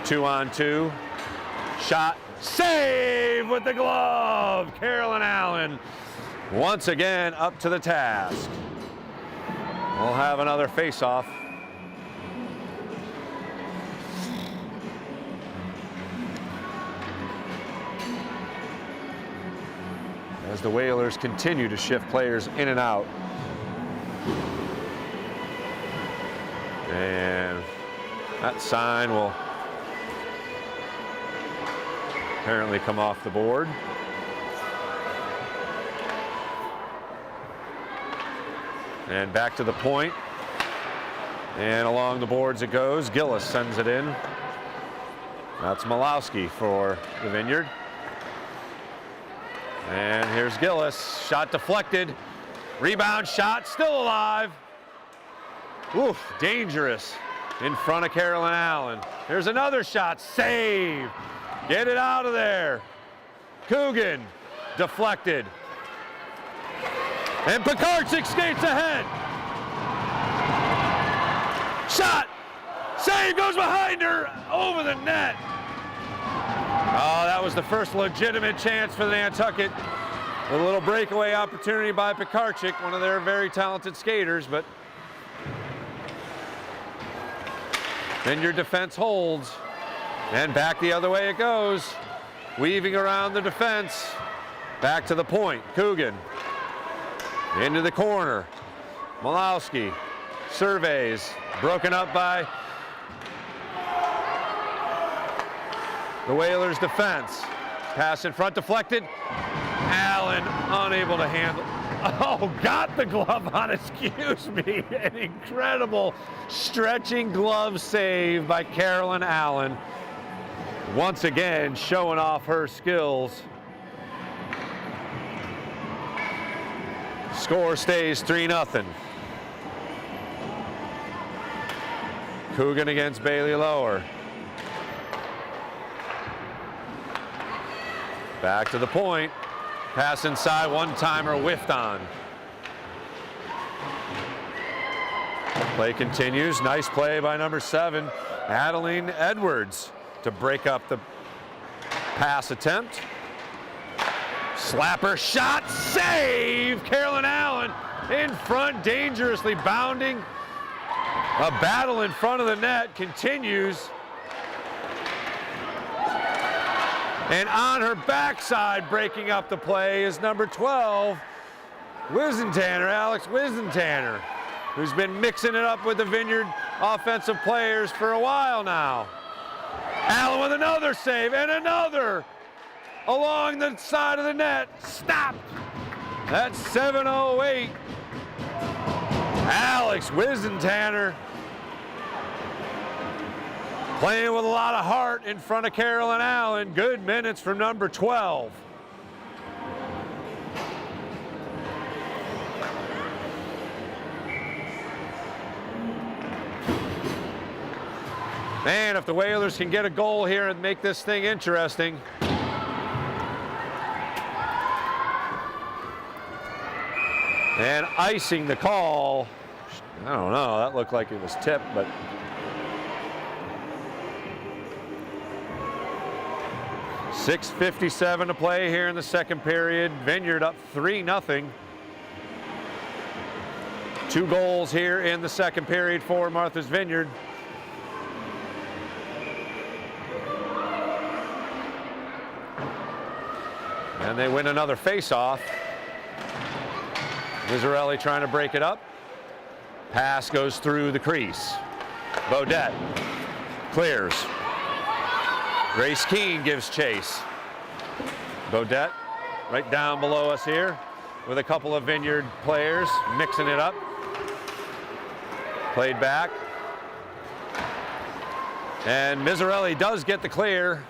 A: 2-on-2. Shot. Save with the glove. Carolyn Allen once again up to the task. We'll have another face-off. As the Whalers continue to shift players in and out. And that sign will apparently come off the board. And back to the point. And along the boards it goes. Gillis sends it in. That's Malowski for the Vineyard. And here's Gillis. Shot deflected. Rebound shot, still alive. Oof, dangerous in front of Carolyn Allen. Here's another shot, save. Get it out of there. Coogan, deflected. And Pekarczyk skates ahead. Shot, save, goes behind her, over the net. Oh, that was the first legitimate chance for the Nantucket. A little breakaway opportunity by Pekarczyk, one of their very talented skaters, but then your defense holds, and back the other way it goes. Weaving around the defense, back to the point. Coogan, into the corner. Malowski surveys, broken up by the Whalers defense. Pass in front, deflected. Allen unable to handle. Oh, got the glove on, excuse me. An incredible stretching glove save by Carolyn Allen. Once again, showing off her skills. Score stays 3-0. Coogan against Bailey Lower. Back to the point. Pass inside, one-timer whiffed on. Play continues. Nice play by number 7, Adeline Edwards, to break up the pass attempt. Slapper shot, save! Carolyn Allen in front, dangerously bounding. A battle in front of the net continues. And on her backside, breaking up the play, is number 12, Wisentanner, Alex Wisentanner, who's been mixing it up with the Vineyard offensive players for a while now. Allen with another save, and another along the side of the net. Stopped. That's 7:08. Alex Wisentanner playing with a lot of heart in front of Carolyn Allen. Good minutes from number 12. Man, if the Whalers can get a goal here and make this thing interesting. And icing the call. I don't know, that looked like it was tipped, but .6:57 to play here in the second period. Vineyard up 3-0. 2 goals here in the second period for Martha's Vineyard. And they win another face-off. Miserelli trying to break it up. Pass goes through the crease. Beaudet clears. Grace Keene gives chase. Beaudet right down below us here with a couple of Vineyard players mixing it up. Played back. And Miserelli does get the clear.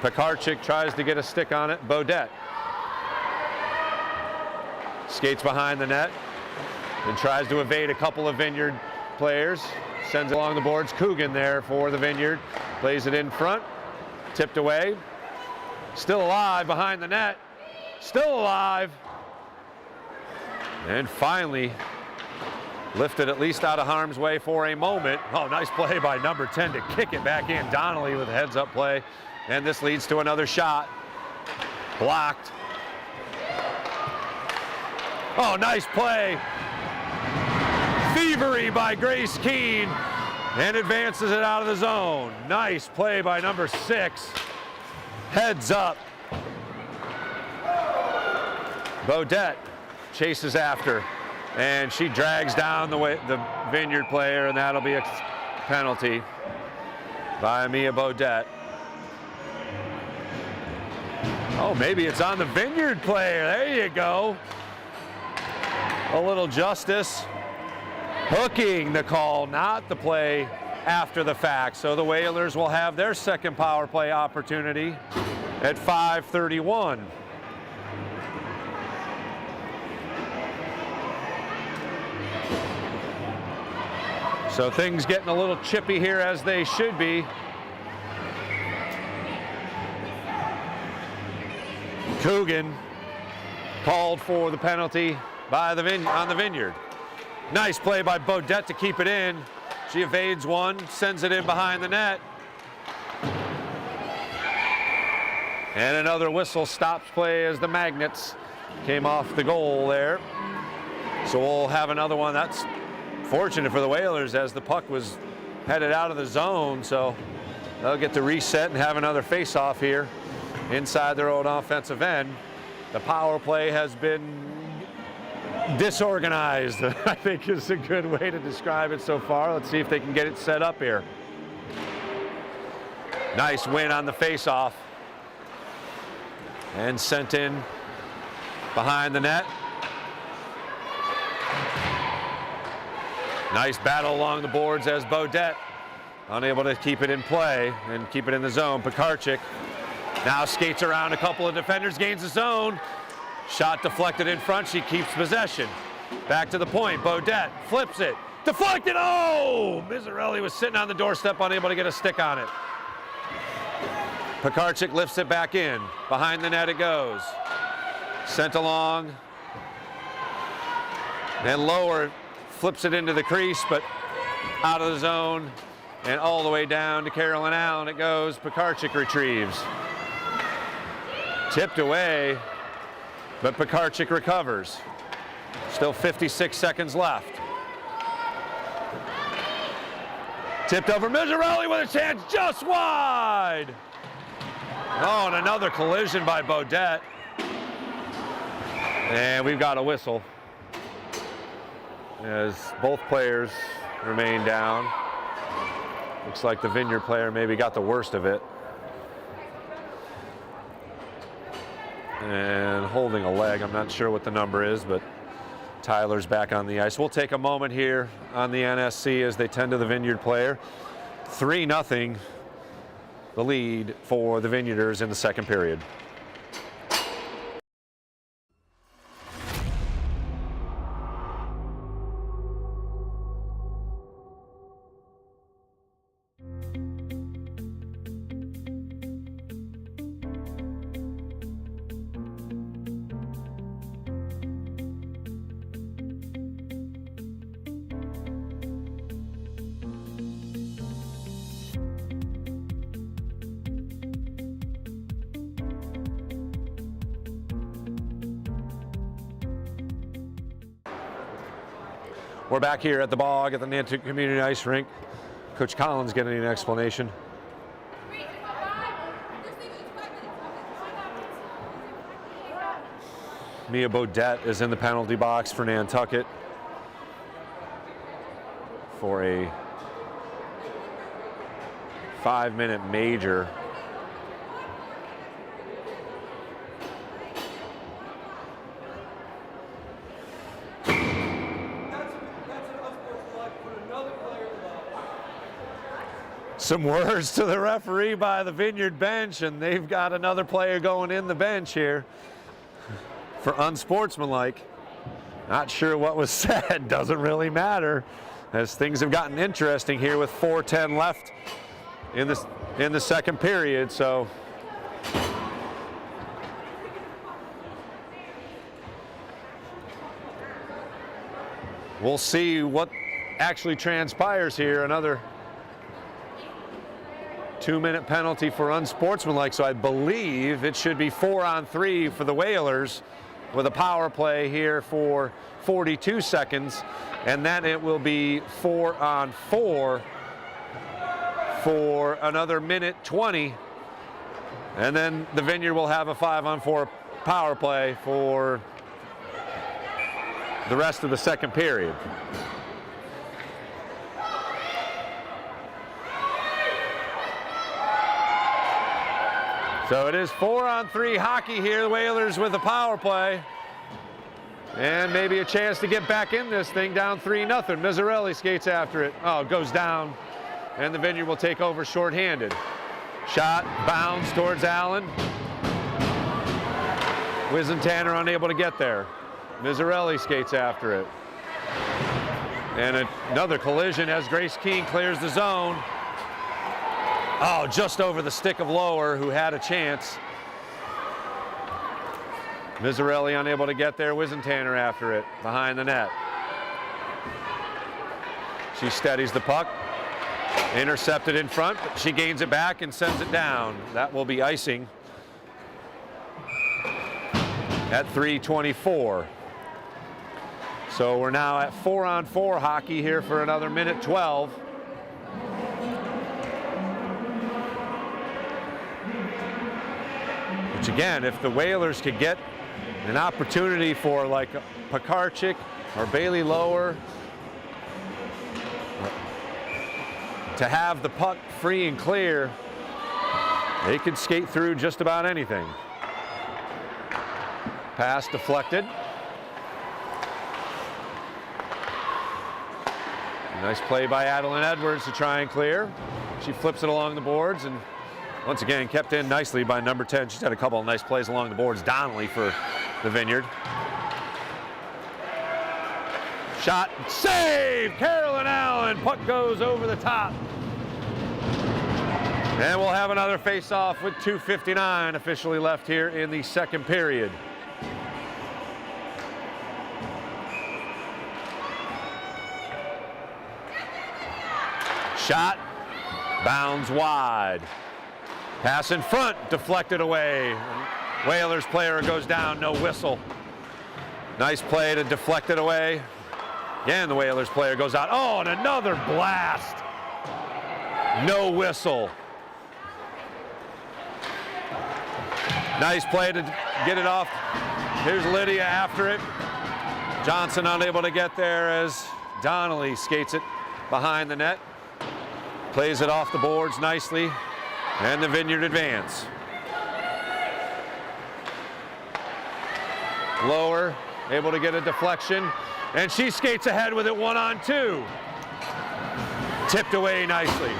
A: Pekarczyk tries to get a stick on it. Beaudet skates behind the net and tries to evade a couple of Vineyard players. Sends it along the boards. Coogan there for the Vineyard. Plays it in front. Tipped away. Still alive behind the net. Still alive. And finally, Lifted at least out of harm's way for a moment. Oh, nice play by number 10 to kick it back in. Donnelly with a heads-up play. And this leads to another shot. Blocked. Oh, nice play. Thievery by Grace Keene. And advances it out of the zone. Nice play by number 6. Heads up. Bodette chases after. And she drags down the Vineyard player, and that'll be a penalty by Mia Bodette. Oh, maybe it's on the Vineyard player. There you go. A little justice. Hooking the call, not the play after the fact. So the Whalers will have their second power play opportunity at 5:31. So things getting a little chippy here, as they should be. Coogan called for the penalty by on the Vineyard. Nice play by Bodette to keep it in. She evades one, sends it in behind the net. And another whistle stops play as the Magnets came off the goal there. So we'll have another one. That's fortunate for the Whalers, as the puck was headed out of the zone, so they'll get to reset and have another face-off here inside their own offensive end. The power play has been disorganized, I think is a good way to describe it so far. Let's see if they can get it set up here. Nice win on the face-off. And sent in behind the net. Nice battle along the boards as Bodette unable to keep it in play and keep it in the zone. Pekarczyk now skates around a couple of defenders, gains the zone. Shot deflected in front, she keeps possession. Back to the point, Bodette flips it. Deflected, oh! Miserelli was sitting on the doorstep, unable to get a stick on it. Pekarczyk lifts it back in. Behind the net it goes. Sent along. And lower. Flips it into the crease, but out of the zone and all the way down to Carolyn Allen it goes. Pekarczyk retrieves. Tipped away, but Pekarczyk recovers. Still 56 seconds left. Tipped over, Miserelli with a chance, just wide. Oh, and another collision by Bodette. And we've got a whistle as both players remain down. Looks like the Vineyard player maybe got the worst of it. And holding a leg, I'm not sure what the number is, but Tyler's back on the ice. We'll take a moment here on the NSC as they tend to the Vineyard player. 3-0, the lead for the Vineyarders in the second period. We're back here at the bog at the Nantucket Community Ice Rink. Coach Collins getting an explanation. Mia Bodette is in the penalty box for Nantucket for a 5-minute major. Some words to the referee by the Vineyard bench, and they've got another player going in the bench here for unsportsmanlike. Not sure what was said, doesn't really matter, as things have gotten interesting here with 4:10 left in the second period. So we'll see what actually transpires here. Another 2-minute penalty for unsportsmanlike, so I believe it should be 4-on-3 for the Whalers with a power play here for 42 seconds, and then it will be 4-on-4 for another minute 20, and then the Vineyard will have a 5-on-4 power play for the rest of the second period. So it is 4-on-3 hockey here. The Whalers with a power play. And maybe a chance to get back in this thing, down 3-0. Mizzarelli skates after it. Oh, it goes down. And the Vineyard will take over shorthanded. Shot, bounce towards Allen. Wizentanner unable to get there. Mizzarelli skates after it. And another collision as Grace Keene clears the zone. Oh, just over the stick of Lower, who had a chance. Mizzarelli unable to get there. Wizentanner after it, behind the net. She steadies the puck. Intercepted in front, but she gains it back and sends it down. That will be icing at 3:24. So we're now at 4-on-4 hockey here for another minute 12. Which again, if the Whalers could get an opportunity for like Pekarczyk or Bailey Lower to have the puck free and clear, they could skate through just about anything. Pass deflected. Nice play by Adeline Edwards to try and clear. She flips it along the boards and once again kept in nicely by number 10. She's had a couple of nice plays along the boards. Donnelly for the Vineyard. Shot, save! Carolyn Allen, puck goes over the top. And we'll have another face-off with 2:59 officially left here in the second period. Shot, bounds wide. Pass in front, deflected away. Whalers player goes down, no whistle. Nice play to deflect it away. Again, the Whalers player goes out. Oh, and another blast. No whistle. Nice play to get it off. Here's Lydia after it. Johnson unable to get there as Donnelly skates it behind the net. Plays it off the boards nicely, and the Vineyard advance. Lower, able to get a deflection, and she skates ahead with it 1-on-2. Tipped away nicely.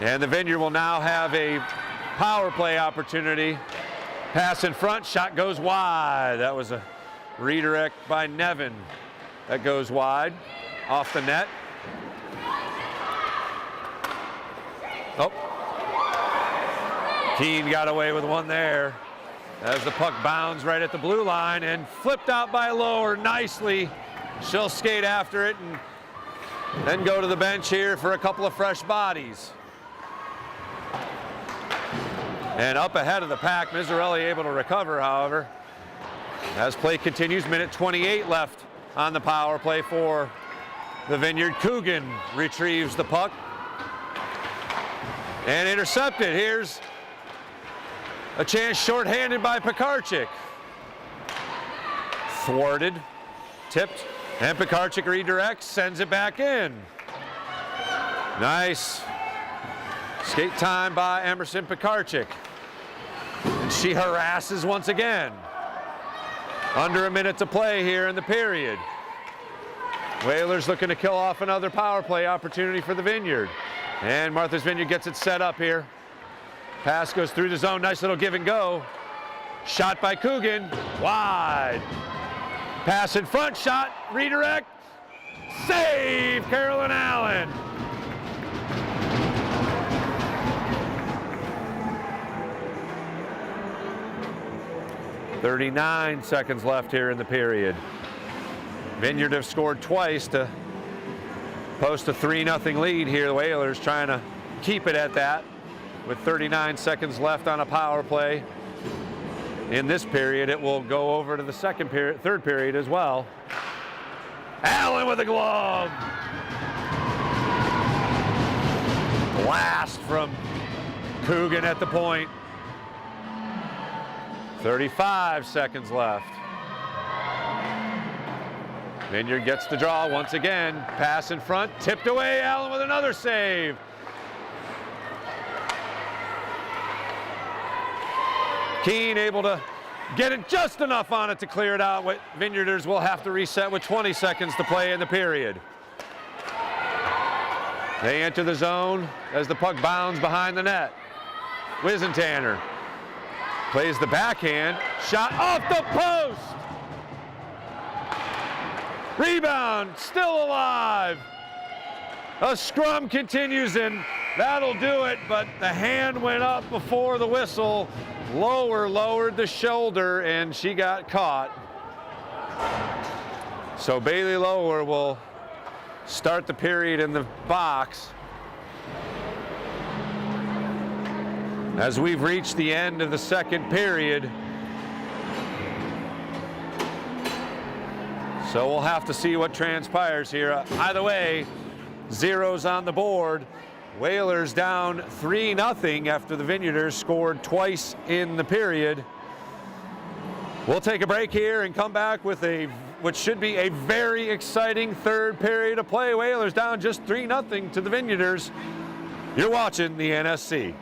A: And the Vineyard will now have a power play opportunity. Pass in front, shot goes wide. That was a redirect by Nevin. That goes wide, off the net. Oh. Keene got away with one there as the puck bounds right at the blue line and flipped out by Lower nicely. She'll skate after it and then go to the bench here for a couple of fresh bodies. And up ahead of the pack, Mizzarelli able to recover, however. As play continues, minute 28 left on the power play for the Vineyard. Coogan retrieves the puck and intercepted. Here's a chance shorthanded by Pekarczyk. Thwarted, tipped, and Pekarczyk redirects, sends it back in. Nice skate time by Emerson Pekarczyk. And she harasses once again. Under a minute to play here in the period. Whalers looking to kill off another power play opportunity for the Vineyard. And Martha's Vineyard gets it set up here. Pass goes through the zone, nice little give and go. Shot by Coogan, wide. Pass in front, shot, redirect. Save, Carolyn Allen. 39 seconds left here in the period. Vineyard have scored twice to post a 3-0 lead here. The Whalers trying to keep it at that with 39 seconds left on a power play. In this period, it will go over to the third period as well. Allen with a glove. Blast from Coogan at the point. 35 seconds left. Vineyard gets the draw once again. Pass in front, tipped away. Allen with another save. Keane able to get it just enough on it to clear it out. Vineyarders will have to reset with 20 seconds to play in the period. They enter the zone as the puck bounds behind the net. Wisentanner plays the backhand, shot off the post. Rebound, still alive. A scrum continues, and that'll do it, but the hand went up before the whistle. Lowered the shoulder, and she got caught. So Bailey Lower will start the period in the box. As we've reached the end of the second period. So we'll have to see what transpires here. Either way, zeros on the board. Whalers down 3-0 after the Vineyarders scored twice in the period. We'll take a break here and come back with what should be a very exciting third period of play. Whalers down just 3-0 to the Vineyarders. You're watching the NSC.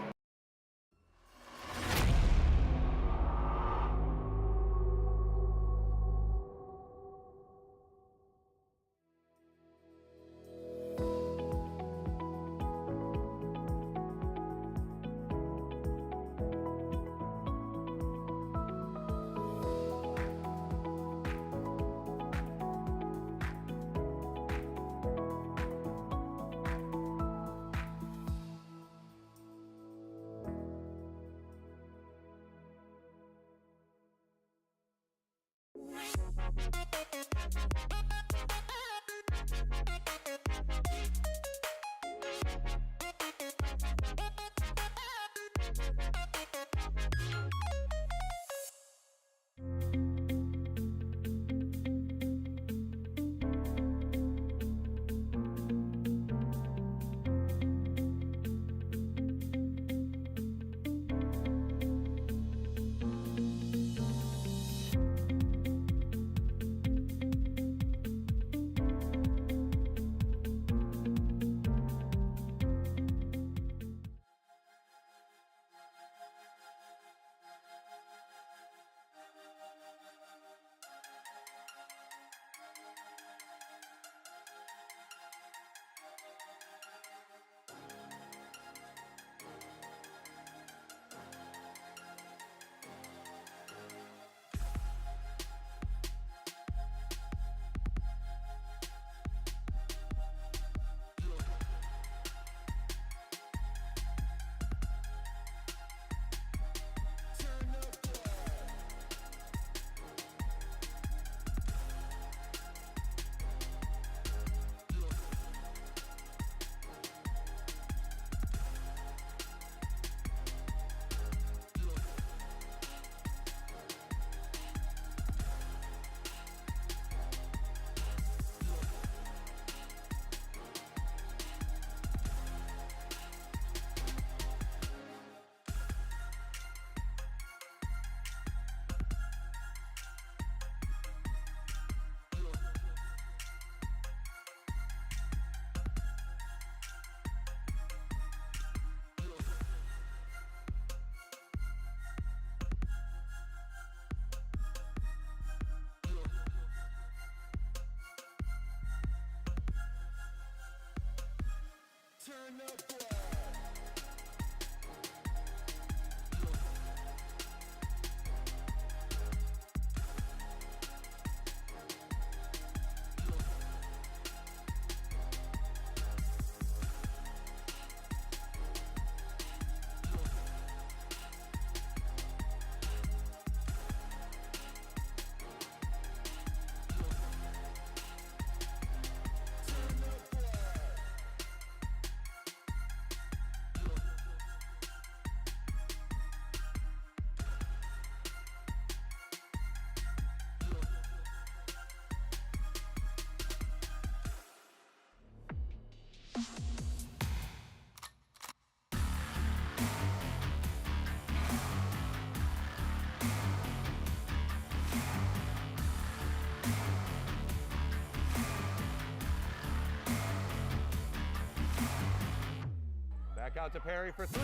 A: to Perry for three.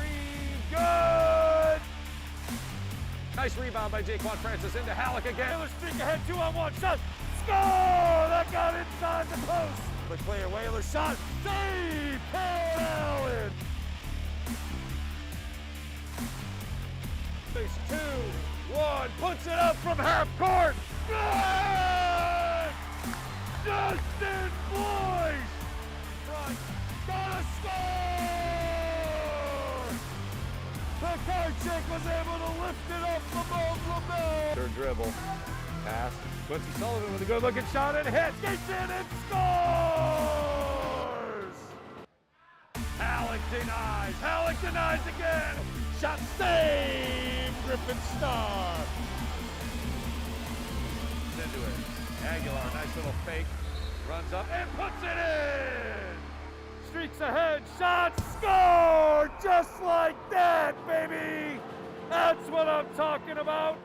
A: Good! Nice rebound by Jaquan Francis into Halleck again. Whalers streak ahead, 2-on-1 shot. Score! That got inside the post. The clear Whalers shot. Save! Carol Allen! Base 2-1. Puts it up from half court. Good! Justin Boyce! Front. Gotta score! Pekarczyk was able to lift it up above LaBelle. Third dribble. Pass. Quincy Sullivan with a good looking shot and hits. Gets in and scores! Halleck denies. Halleck denies again. Shot saved. Griffin Starr. Into it. Aguilar, nice little fake. Runs up and puts it in. Streaks ahead. Shot. Score! Just like that, baby. That's what I'm talking about.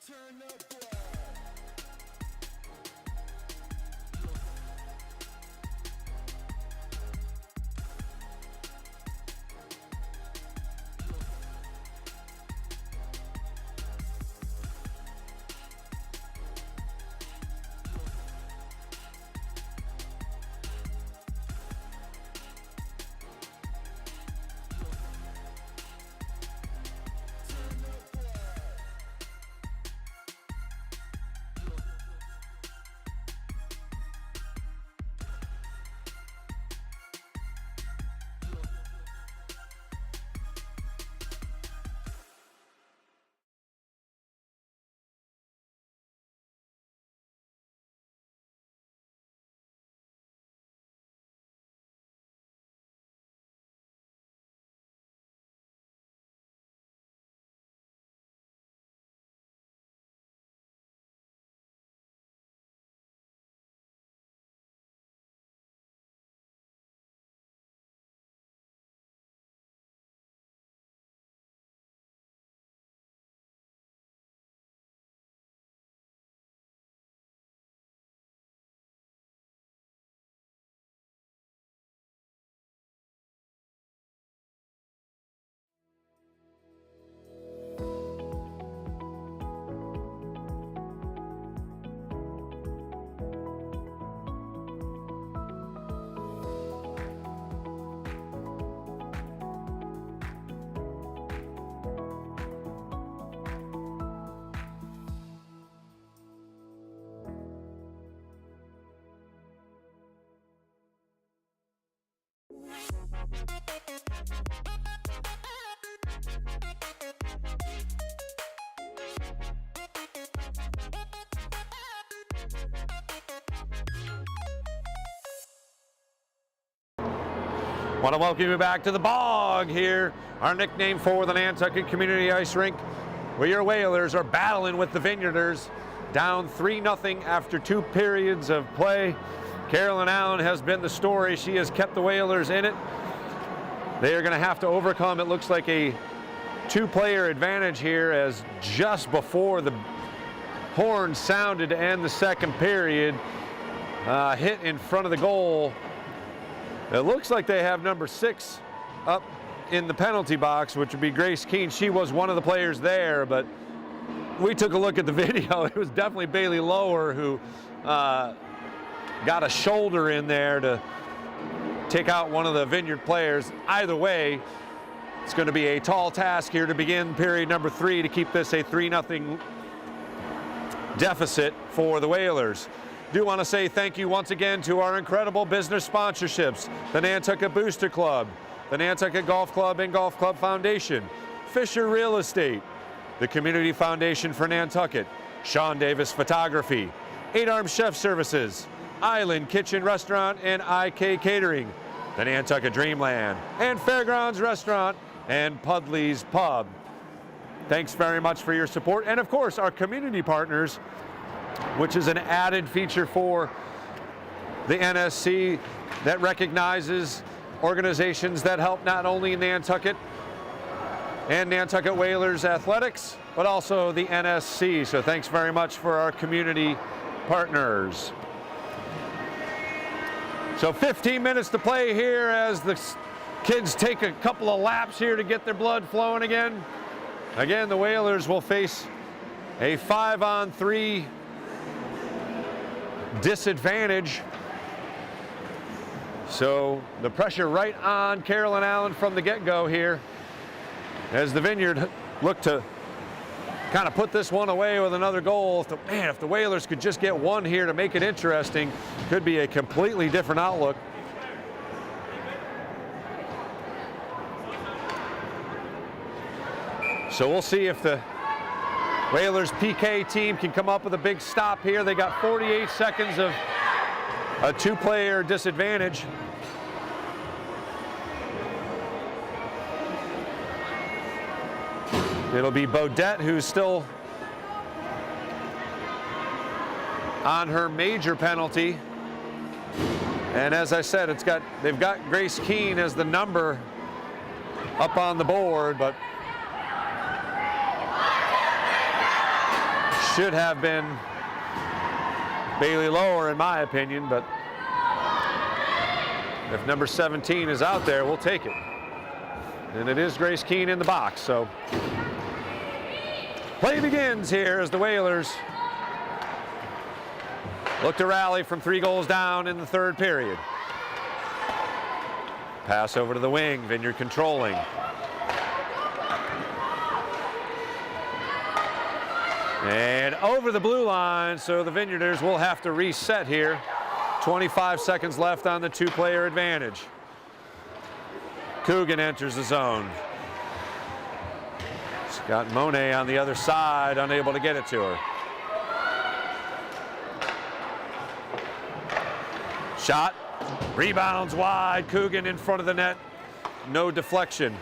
A: Turn up, boy. Want to welcome you back to the Bog here, our nickname for the Nantucket Community Ice Rink, where your Whalers are battling with the Vineyarders, down 3-0 after 2 periods of play. Carolyn Allen has been the story. She has kept the Whalers in it. They are going to have to overcome, it looks like, a two-player advantage here, as just before the horn sounded to end the second period, hit in front of the goal. It looks like they have number 6 up in the penalty box, which would be Grace Keene. She was one of the players there, but we took a look at the video. It was definitely Bailey Lower who got a shoulder in there to take out one of the Vineyard players. Either way, it's going to be a tall task here to begin period number 3 to keep this a 3-0 deficit for the Whalers. Do want to say thank you once again to our incredible business sponsorships: the Nantucket Booster Club, the Nantucket Golf Club and Golf Club Foundation, Fisher Real Estate, the Community Foundation for Nantucket, Sean Davis Photography, 8 Arm Chef Services, Island Kitchen Restaurant and IK Catering, the Nantucket Dreamland, and Fairgrounds Restaurant and Pudley's Pub. Thanks very much for your support. And of course, our community partners, which is an added feature for the NSC that recognizes organizations that help not only Nantucket and Nantucket Whalers athletics, but also the NSC. So thanks very much for our community partners. So 15 minutes to play here as the kids take a couple of laps here to get their blood flowing again. Again, the Whalers will face a 5-on-3 disadvantage. So the pressure right on Carolyn Allen from the get-go here, as the Vineyard look to kind of put this one away with another goal. If the Whalers could just get one here to make it interesting, could be a completely different outlook. So we'll see if the Whalers PK team can come up with a big stop here. They got 48 seconds of a 2-player disadvantage. It'll be Bodette, who's still on her major penalty. And as I said, they've got Grace Keene as the number up on the board, but should have been Bailey Lower in my opinion, but if number 17 is out there, we'll take it. And it is Grace Keene in the box, so play begins here as the Whalers look to rally from 3 goals down in the third period. Pass over to the wing, Vineyard controlling. And over the blue line, so the Vineyarders will have to reset here. 25 seconds left on the 2-player advantage. Coogan enters the zone. Got Monet on the other side, unable to get it to her. Shot, rebounds wide, Coogan in front of the net, no deflection.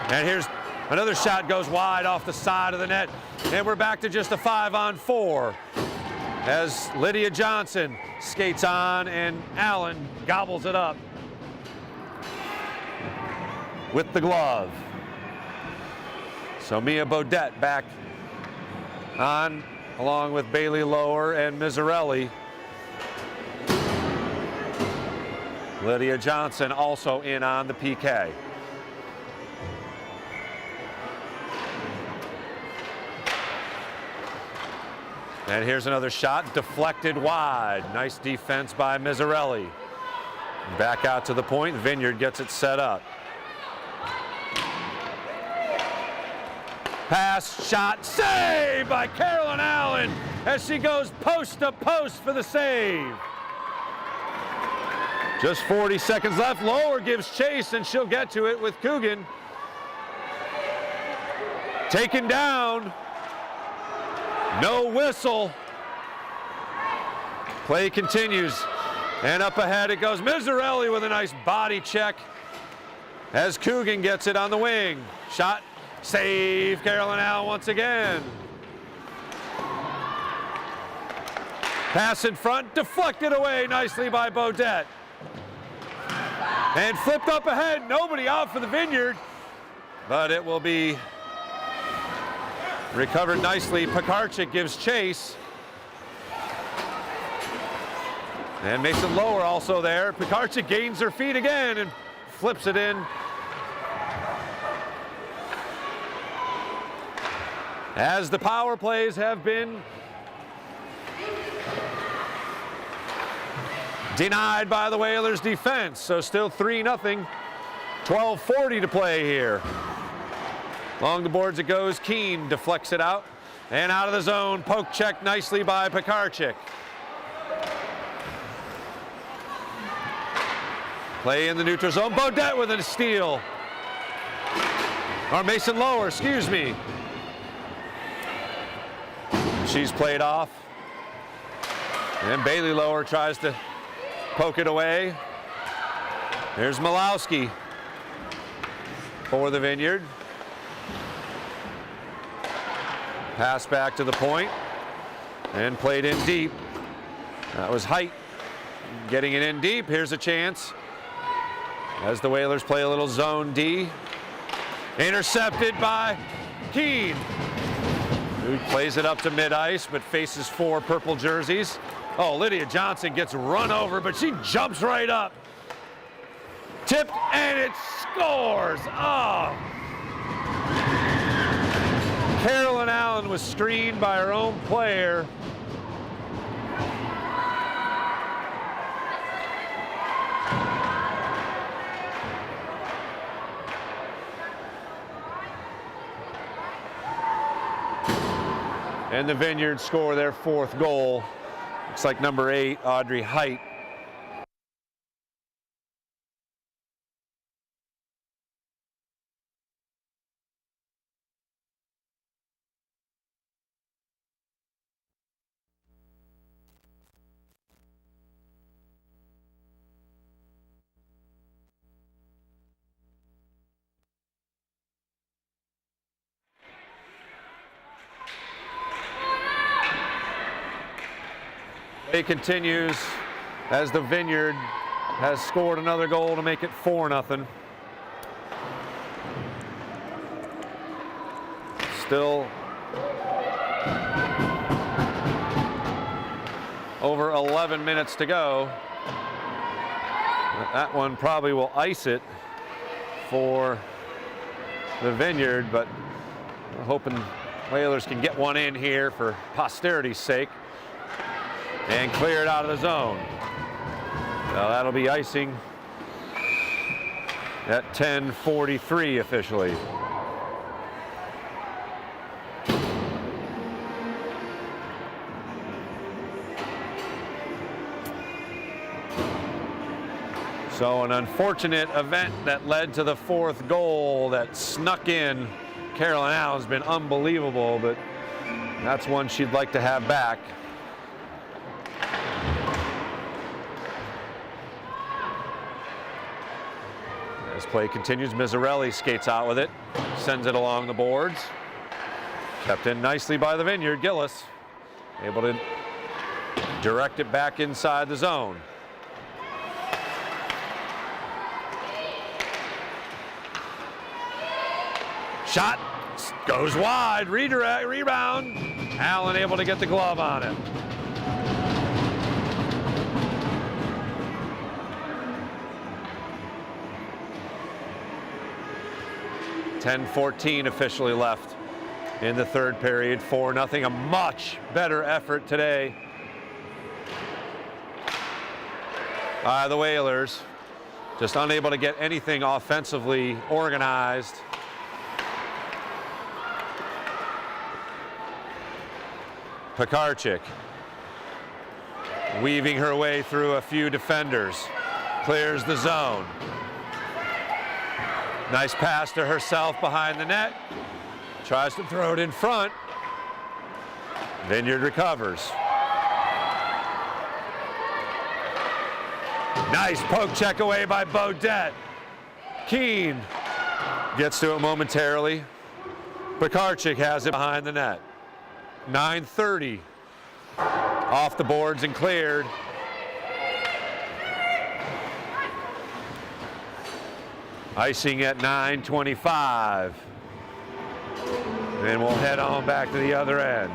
A: And here's another shot, goes wide off the side of the net, and we're back to just a 5-on-4 as Lydia Johnson skates on and Allen gobbles it up with the glove. So Mia Bodette back on along with Bailey Lower and Miserelli. Lydia Johnson also in on the PK. And here's another shot, deflected wide. Nice defense by Miserelli. Back out to the point, Vineyard gets it set up. Pass, shot, save by Carolyn Allen as she goes post to post for the save. Just 40 seconds left. Lower gives chase and she'll get to it with Coogan. Taken down. No whistle. Play continues. And up ahead it goes. Miserelli with a nice body check as Coogan gets it on the wing. Shot, save, Carolyn Allen once again. Pass in front, deflected away nicely by Bodette. And flipped up ahead. Nobody out for the Vineyard. But it will be recovered nicely. Pekarczyk gives chase. And Mason Lower also there. Pekarczyk gains her feet again and flips it in. As the power plays have been denied by the Whalers defense. So still 3-0. 12:40 to play here. Along the boards it goes. Keene deflects it out. And out of the zone. Poke check nicely by Pekarczyk. Play in the neutral zone. Beaudet with a steal. Or Mason Lower, excuse me. She's played off. And Bailey Lower tries to poke it away. There's Malowski for the Vineyard. Pass back to the point and played in deep. That was Height getting it in deep. Here's a chance as the Whalers play a little zone D. Intercepted by Keene, who plays it up to mid-ice but faces 4 purple jerseys. Oh, Lydia Johnson gets run over, but she jumps right up. Tipped, and it scores. Oh. Carolyn Allen was screened by her own player. And the Vineyard score their 4th goal. Looks like number 8, Audrey Height. It continues as the Vineyard has scored another goal to make it 4-0. Still over 11 minutes to go. That one probably will ice it for the Vineyard, but we're hoping Whalers can get one in here for posterity's sake. And clear it out of the zone. Now that'll be icing at 10:43 officially. So an unfortunate event that led to the 4th goal that snuck in. Carolyn Allen's been unbelievable, but that's one she'd like to have back. As play continues, Mizzarelli skates out with it, sends it along the boards. Kept in nicely by the Vineyard. Gillis able to direct it back inside the zone. Shot goes wide, redirect, rebound. Allen able to get the glove on it. .10:14 officially left in the 3rd period. 4-0, a much better effort today by the Whalers. Just unable to get anything offensively organized. Pekarczyk weaving her way through a few defenders. Clears the zone. Nice pass to herself behind the net. Tries to throw it in front. Vineyard recovers. Nice poke check away by Beaudet. Keene gets to it momentarily. Pekarczyk has it behind the net. 9:30 off the boards and cleared. Icing at 9:25. And we'll head on back to the other end.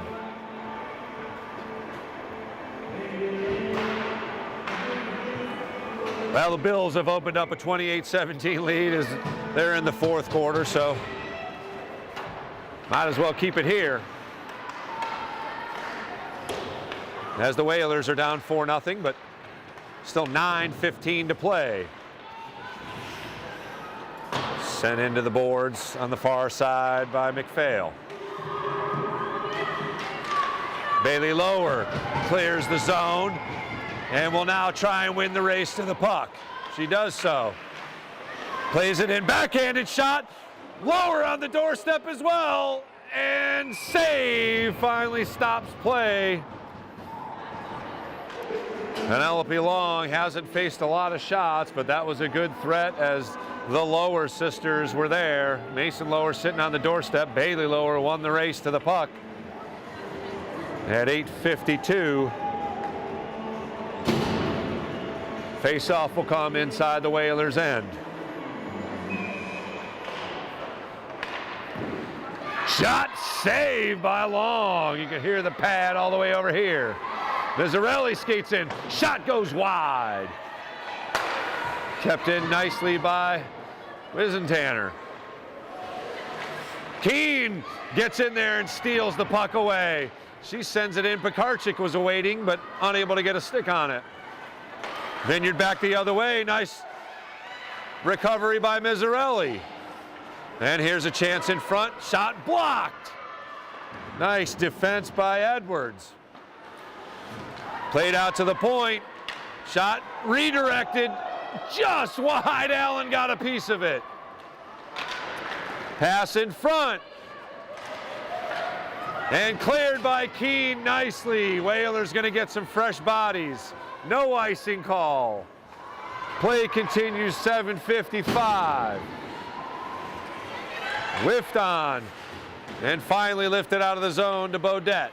A: Well, the Bills have opened up a 28-17 lead as they're in the fourth quarter, so might as well keep it here. As the Whalers are down 4-0, but still 9:15 to play. Sent into the boards on the far side by McPhail. Bailey Lower clears the zone and will now try and win the race to the puck. She does so. Plays it in, backhanded shot. Lower on the doorstep as well. And save finally stops play. Penelope Long hasn't faced a lot of shots, but that was a good threat as the Lower sisters were there. Mason Lower sitting on the doorstep. Bailey Lower won the race to the puck at 8:52. Face-off will come inside the Whalers' end. Shot saved by Long. You can hear the pad all the way over here. Mizzarelli skates in. Shot goes wide. Kept in nicely by Wisentanner. Keene gets in there and steals the puck away. She sends it in. Pekarchik was awaiting, but unable to get a stick on it. Vineyard back the other way. Nice recovery by Mizzarelli. And here's a chance in front. Shot blocked. Nice defense by Edwards. Played out to the point. Shot redirected just wide. Allen got a piece of it. Pass in front. And cleared by Keene nicely. Whalers going to get some fresh bodies. No icing call. Play continues, 7:55. Whiffed on. And finally lifted out of the zone to Beaudet.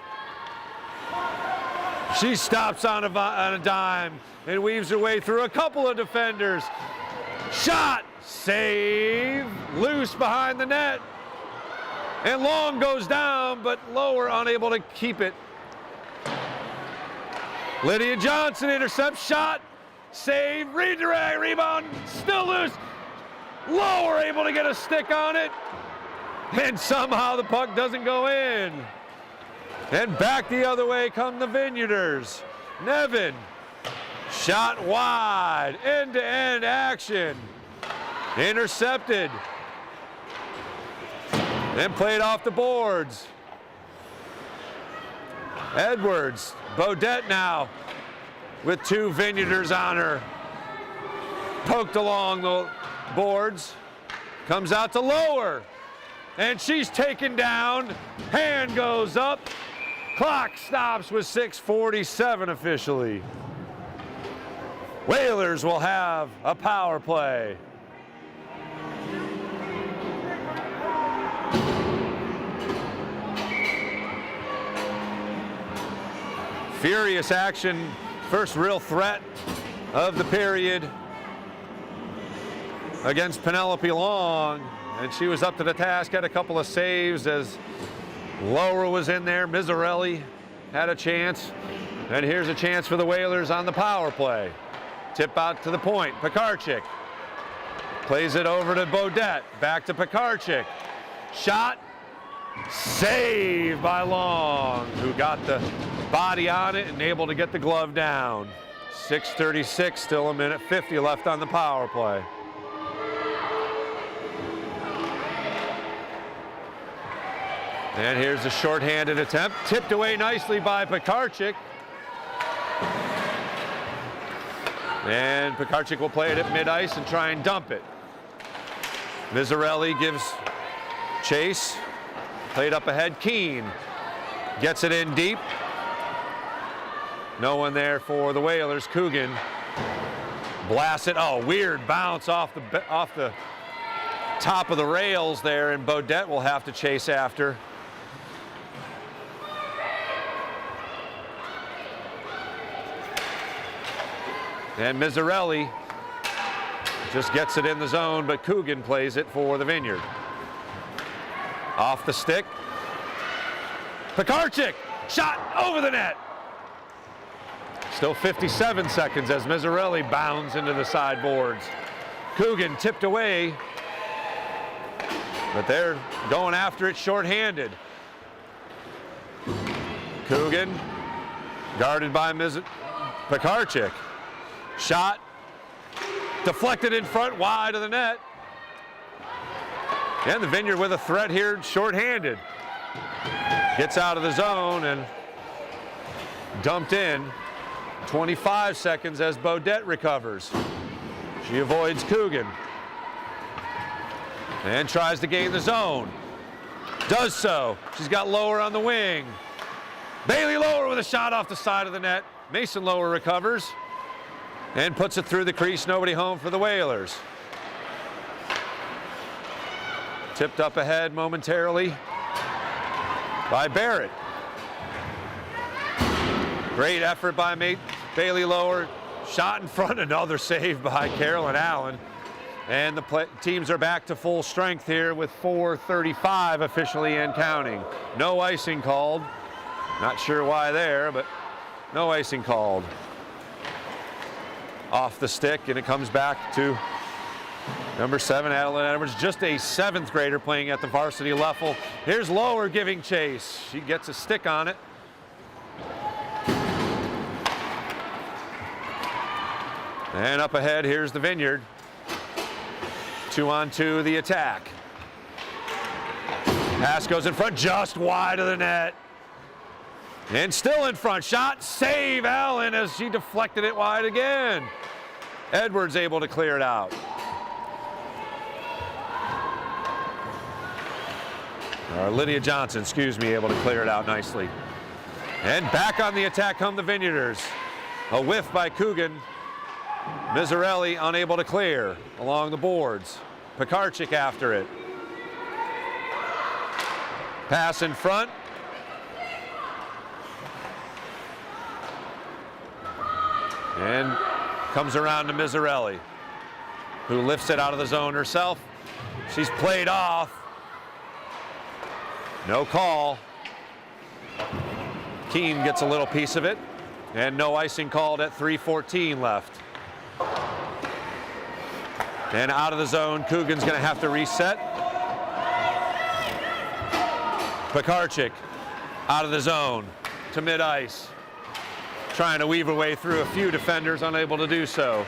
A: She stops on a dime and weaves her way through a couple of defenders. Shot, save, loose behind the net. And Long goes down, but Lower unable to keep it. Lydia Johnson intercepts, shot, save, redirect, rebound, still loose. Lower able to get a stick on it. And somehow the puck doesn't go in. And back the other way come the Vineyarders. Nevin, shot wide, end-to-end action. Intercepted. And played off the boards. Edwards, Beaudet now with two Vineyarders on her. Poked along the boards. Comes out to Lower. And she's taken down. Hand goes up. Clock stops with 6:47 officially. Whalers will have a power play. Furious action, first real threat of the period against Penelope Long, and she was up to the task, had a couple of saves as Lower was in there. Mizzarelli had a chance, and here's a chance for the Whalers on the power play. Tip out to the point, Pekarchik plays it over to Beaudet, back to Pekarchik. Shot, save by Long, who got the body on it and able to get the glove down. 6:36, still a minute 50 left on the power play. And here's a shorthanded attempt, tipped away nicely by Pekarchik. And Pekarchik will play it at mid-ice and try and dump it. Mizzarelli gives chase, played up ahead, Keene gets it in deep. No one there for the Whalers. Coogan blasts it. Oh, weird bounce off the top of the rails there, and Beaudet will have to chase after. And Mizzarelli just gets it in the zone, but Coogan plays it for the Vineyard. Off the stick. Pekarczyk, shot over the net. Still 57 seconds as Miserelli bounds into the sideboards. Coogan tipped away, but they're going after it shorthanded. Coogan, guarded by Pekarczyk. Shot, deflected in front, wide of the net. And the Vineyard with a threat here, shorthanded. Gets out of the zone and dumped in. 25 seconds as Beaudet recovers. She avoids Coogan and tries to gain the zone. Does so. She's got Lower on the wing. Bailey Lower with a shot off the side of the net. Mason Lower recovers and puts it through the crease. Nobody home for the Whalers. Tipped up ahead momentarily by Barrett. Great effort by Bailey Lower. Shot in front, another save by Carolyn Allen. And the teams are back to full strength here with 4:35 officially and counting. No icing called. Not sure why there, but no icing called. Off the stick, and it comes back to number 7, Adeline Edwards, just a 7th grader playing at the varsity level. Here's Lower giving chase. She gets a stick on it. And up ahead, here's the Vineyard. 2-on-2 the attack. Pass goes in front, just wide of the net. And still in front, shot, save Allen as she deflected it wide again. Edwards able to clear it out. Or Lydia Johnson, excuse me, able to clear it out nicely. And back on the attack come the Vineyarders. A whiff by Coogan. Miserelli unable to clear along the boards. Pekarczyk after it. Pass in front. And comes around to Miserelli, who lifts it out of the zone herself. She's played off. No call. Keene gets a little piece of it, and no icing called at 3:14 left. And out of the zone, Coogan's going to have to reset. Pekarczyk out of the zone to mid-ice. Trying to weave her way through a few defenders, unable to do so.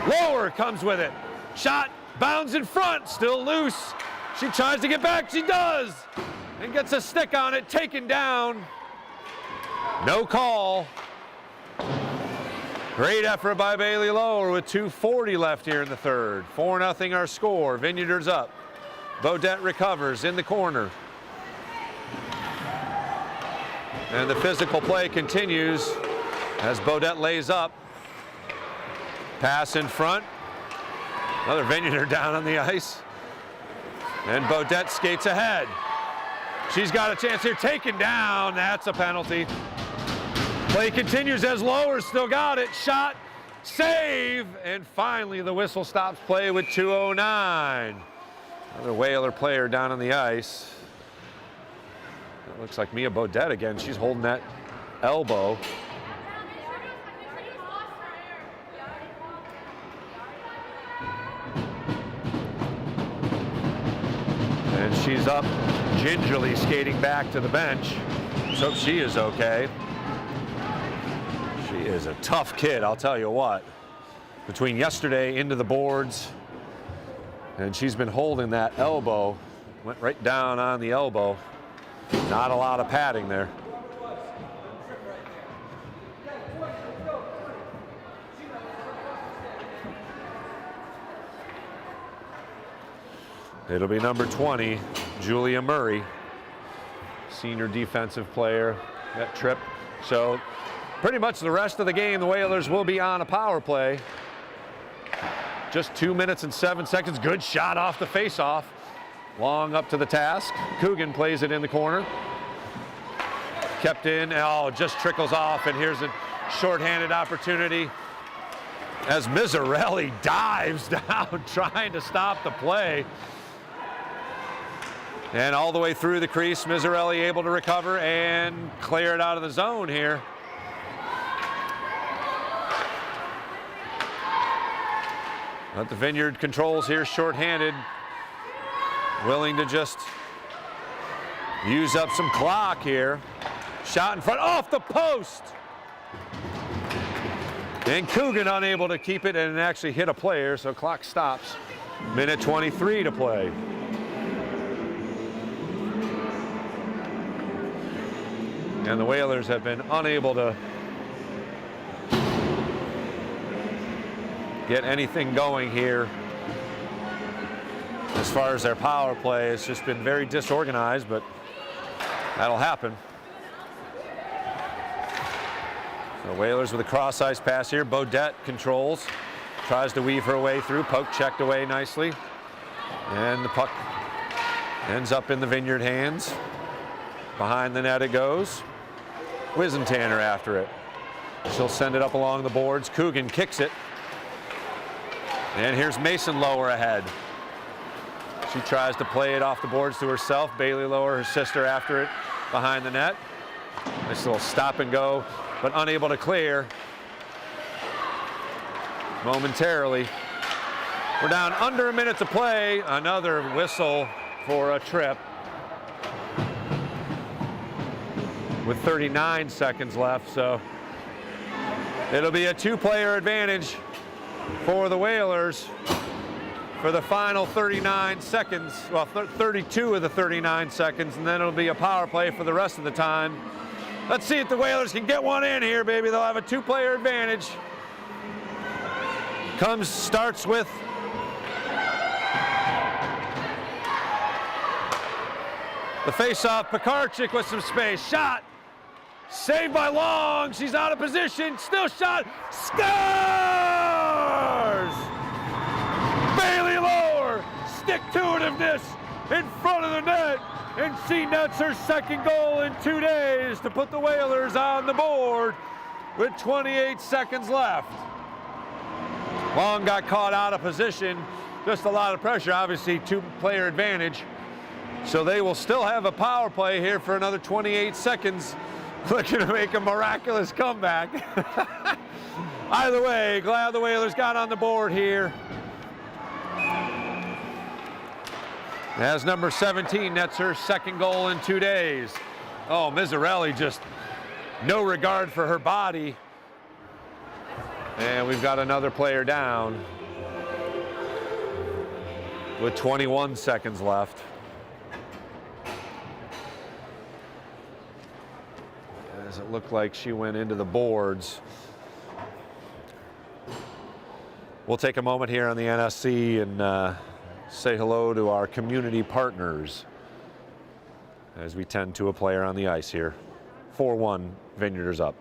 A: Lower comes with it. Shot, bounds in front, still loose. She tries to get back, she does. And gets a stick on it, taken down. No call. Great effort by Bailey Lower with 2:40 left here in the third. 4-0 our score. Vineyarders up. Beaudet recovers in the corner. And the physical play continues as Beaudet lays up. Pass in front. Another Vineyarder down on the ice. And Beaudet skates ahead. She's got a chance here, taken down. That's a penalty. Play continues as Lower still got it. Shot, save, and finally the whistle stops play with 2:09. Another Whaler player down on the ice. It looks like Mia Beaudet again. She's holding that elbow. And she's up gingerly skating back to the bench. So she is okay. She is a tough kid, I'll tell you what. Between yesterday into the boards, and she's been holding that elbow. Went right down on the elbow. Not a lot of padding there. It'll be number 20, Julia Murray, senior defensive player, that trip. So pretty much the rest of the game, the Whalers will be on a power play. Just 2 minutes and 7 seconds. Good shot off the face-off. Long up to the task. Coogan plays it in the corner. Kept in. Oh, just trickles off, and here's a shorthanded opportunity. as Miserelli dives down trying to stop the play. And all the way through the crease, Miserelli able to recover and clear it out of the zone here. But the Vineyard controls here, shorthanded, willing to just use up some clock here. Shot in front, off the post. And Coogan unable to keep it and actually hit a player, so clock stops. Minute 23 to play. And the Whalers have been unable to get anything going here. As far as their power play, it's just been very disorganized, but that'll happen. So Whalers with a cross ice pass here. Bodette controls, tries to weave her way through. Poke checked away nicely. And the puck ends up in the Vineyard hands. Behind the net it goes. Wisentanner after it. She'll send it up along the boards. Coogan kicks it. And here's Mason Lower ahead. She tries to play it off the boards to herself. Bailey Lower, her sister, after it behind the net. Nice little stop and go, but unable to clear momentarily. We're down under a minute to play. Another whistle for a trip. With 39 seconds left, so it'll be a two-player advantage for the Whalers for the final 39 seconds, well, 32 of the 39 seconds, and then it'll be a power play for the rest of the time. Let's see if the Whalers can get one in here, baby. They'll have a two-player advantage. Starts with the face-off. Pekarchik with some space. Shot. Saved by Long. She's out of position. Still shot. Scores! Bailey Lower. Stick-to-itiveness in front of the net. And she nets her second goal in 2 days to put the Whalers on the board with 28 seconds left. Long got caught out of position. Just a lot of pressure. Obviously, two-player advantage. So they will still have a power play here for another 28 seconds. Looking to make a miraculous comeback. Either way, glad the Whalers got on the board here. As number 17 nets her second goal in 2 days. Oh, Miserelli just no regard for her body. And we've got another player down with 21 seconds left. As it looked like she went into the boards. We'll take a moment here on the NSC and say hello to our community partners as we tend to a player on the ice here. 4-1, Vineyarders up.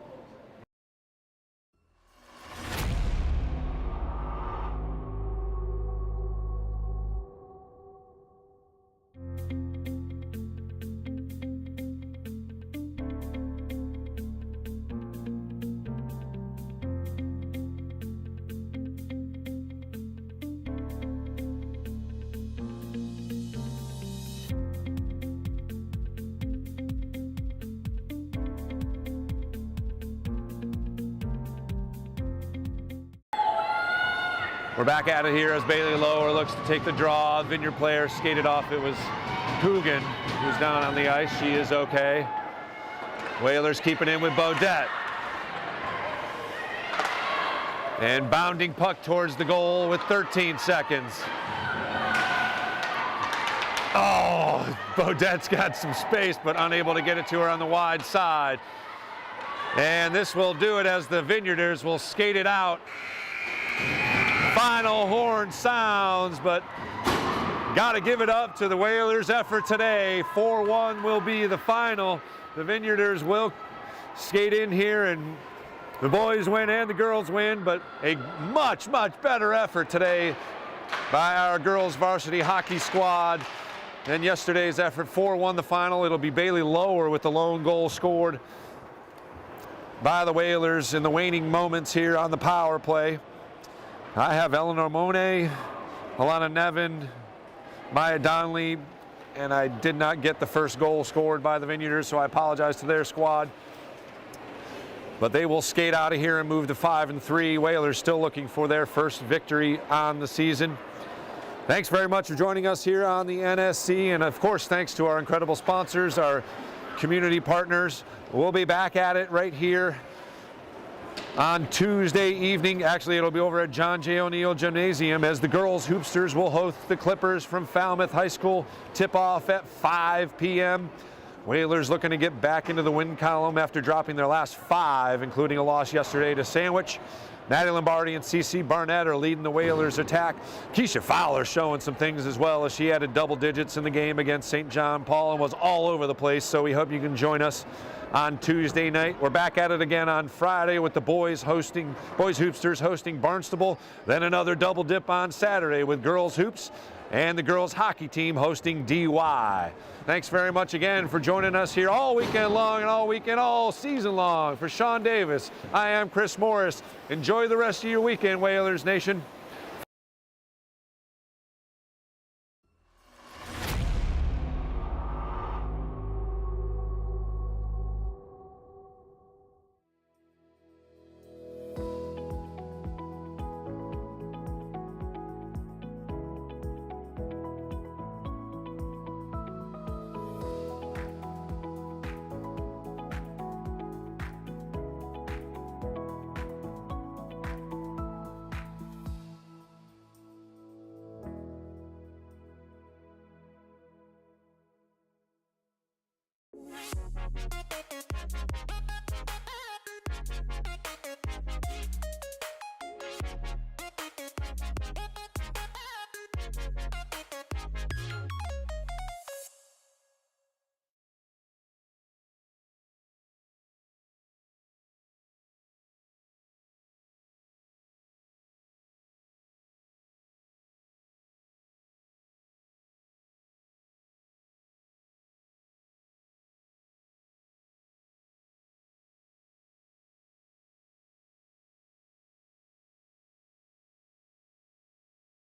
A: We're back at it here as Bailey Lower looks to take the draw. Vineyard player skated off. It was Coogan who's down on the ice. She is okay. Whalers keeping in with Bodette. And bounding puck towards the goal with 13 seconds. Oh, Bodette's got some space, but unable to get it to her on the wide side. And this will do it as the Vineyarders will skate it out. Final horn sounds, but got to give it up to the Whalers' effort today. 4-1 will be the final. The Vineyarders will skate in here, and the boys win and the girls win, but a much, much better effort today by our girls varsity hockey squad than yesterday's effort. 4-1 the final. It'll be Bailey Lower with the lone goal scored by the Whalers in the waning moments here on the power play. I have Eleanor Monet, Alana Nevin, Maya Donnelly, and I did not get the first goal scored by the Vineyarders, so I apologize to their squad. But they will skate out of here and move to 5-3. Whalers still looking for their first victory on the season. Thanks very much for joining us here on the NSC, and of course, thanks to our incredible sponsors, our community partners. We'll be back at it right here on Tuesday evening. Actually, it'll be over at John J. O'Neill Gymnasium as the girls Hoopsters will host the Clippers from Falmouth High School. Tip-off at 5 p.m. Whalers looking to get back into the win column after dropping their last 5, including a loss yesterday to Sandwich. Maddie Lombardi and CC Barnett are leading the Whalers attack. Keisha Fowler showing some things as well, as she added double digits in the game against St. John Paul and was all over the place. So we hope you can join us on Tuesday night. We're back at it again on Friday with the boys Hoopsters hosting Barnstable. Then another double dip on Saturday with girls hoops and the girls hockey team hosting DY. Thanks very much again for joining us here all weekend long and all season long. For Sean Davis, I am Chris Morris. Enjoy the rest of your weekend, Whalers Nation.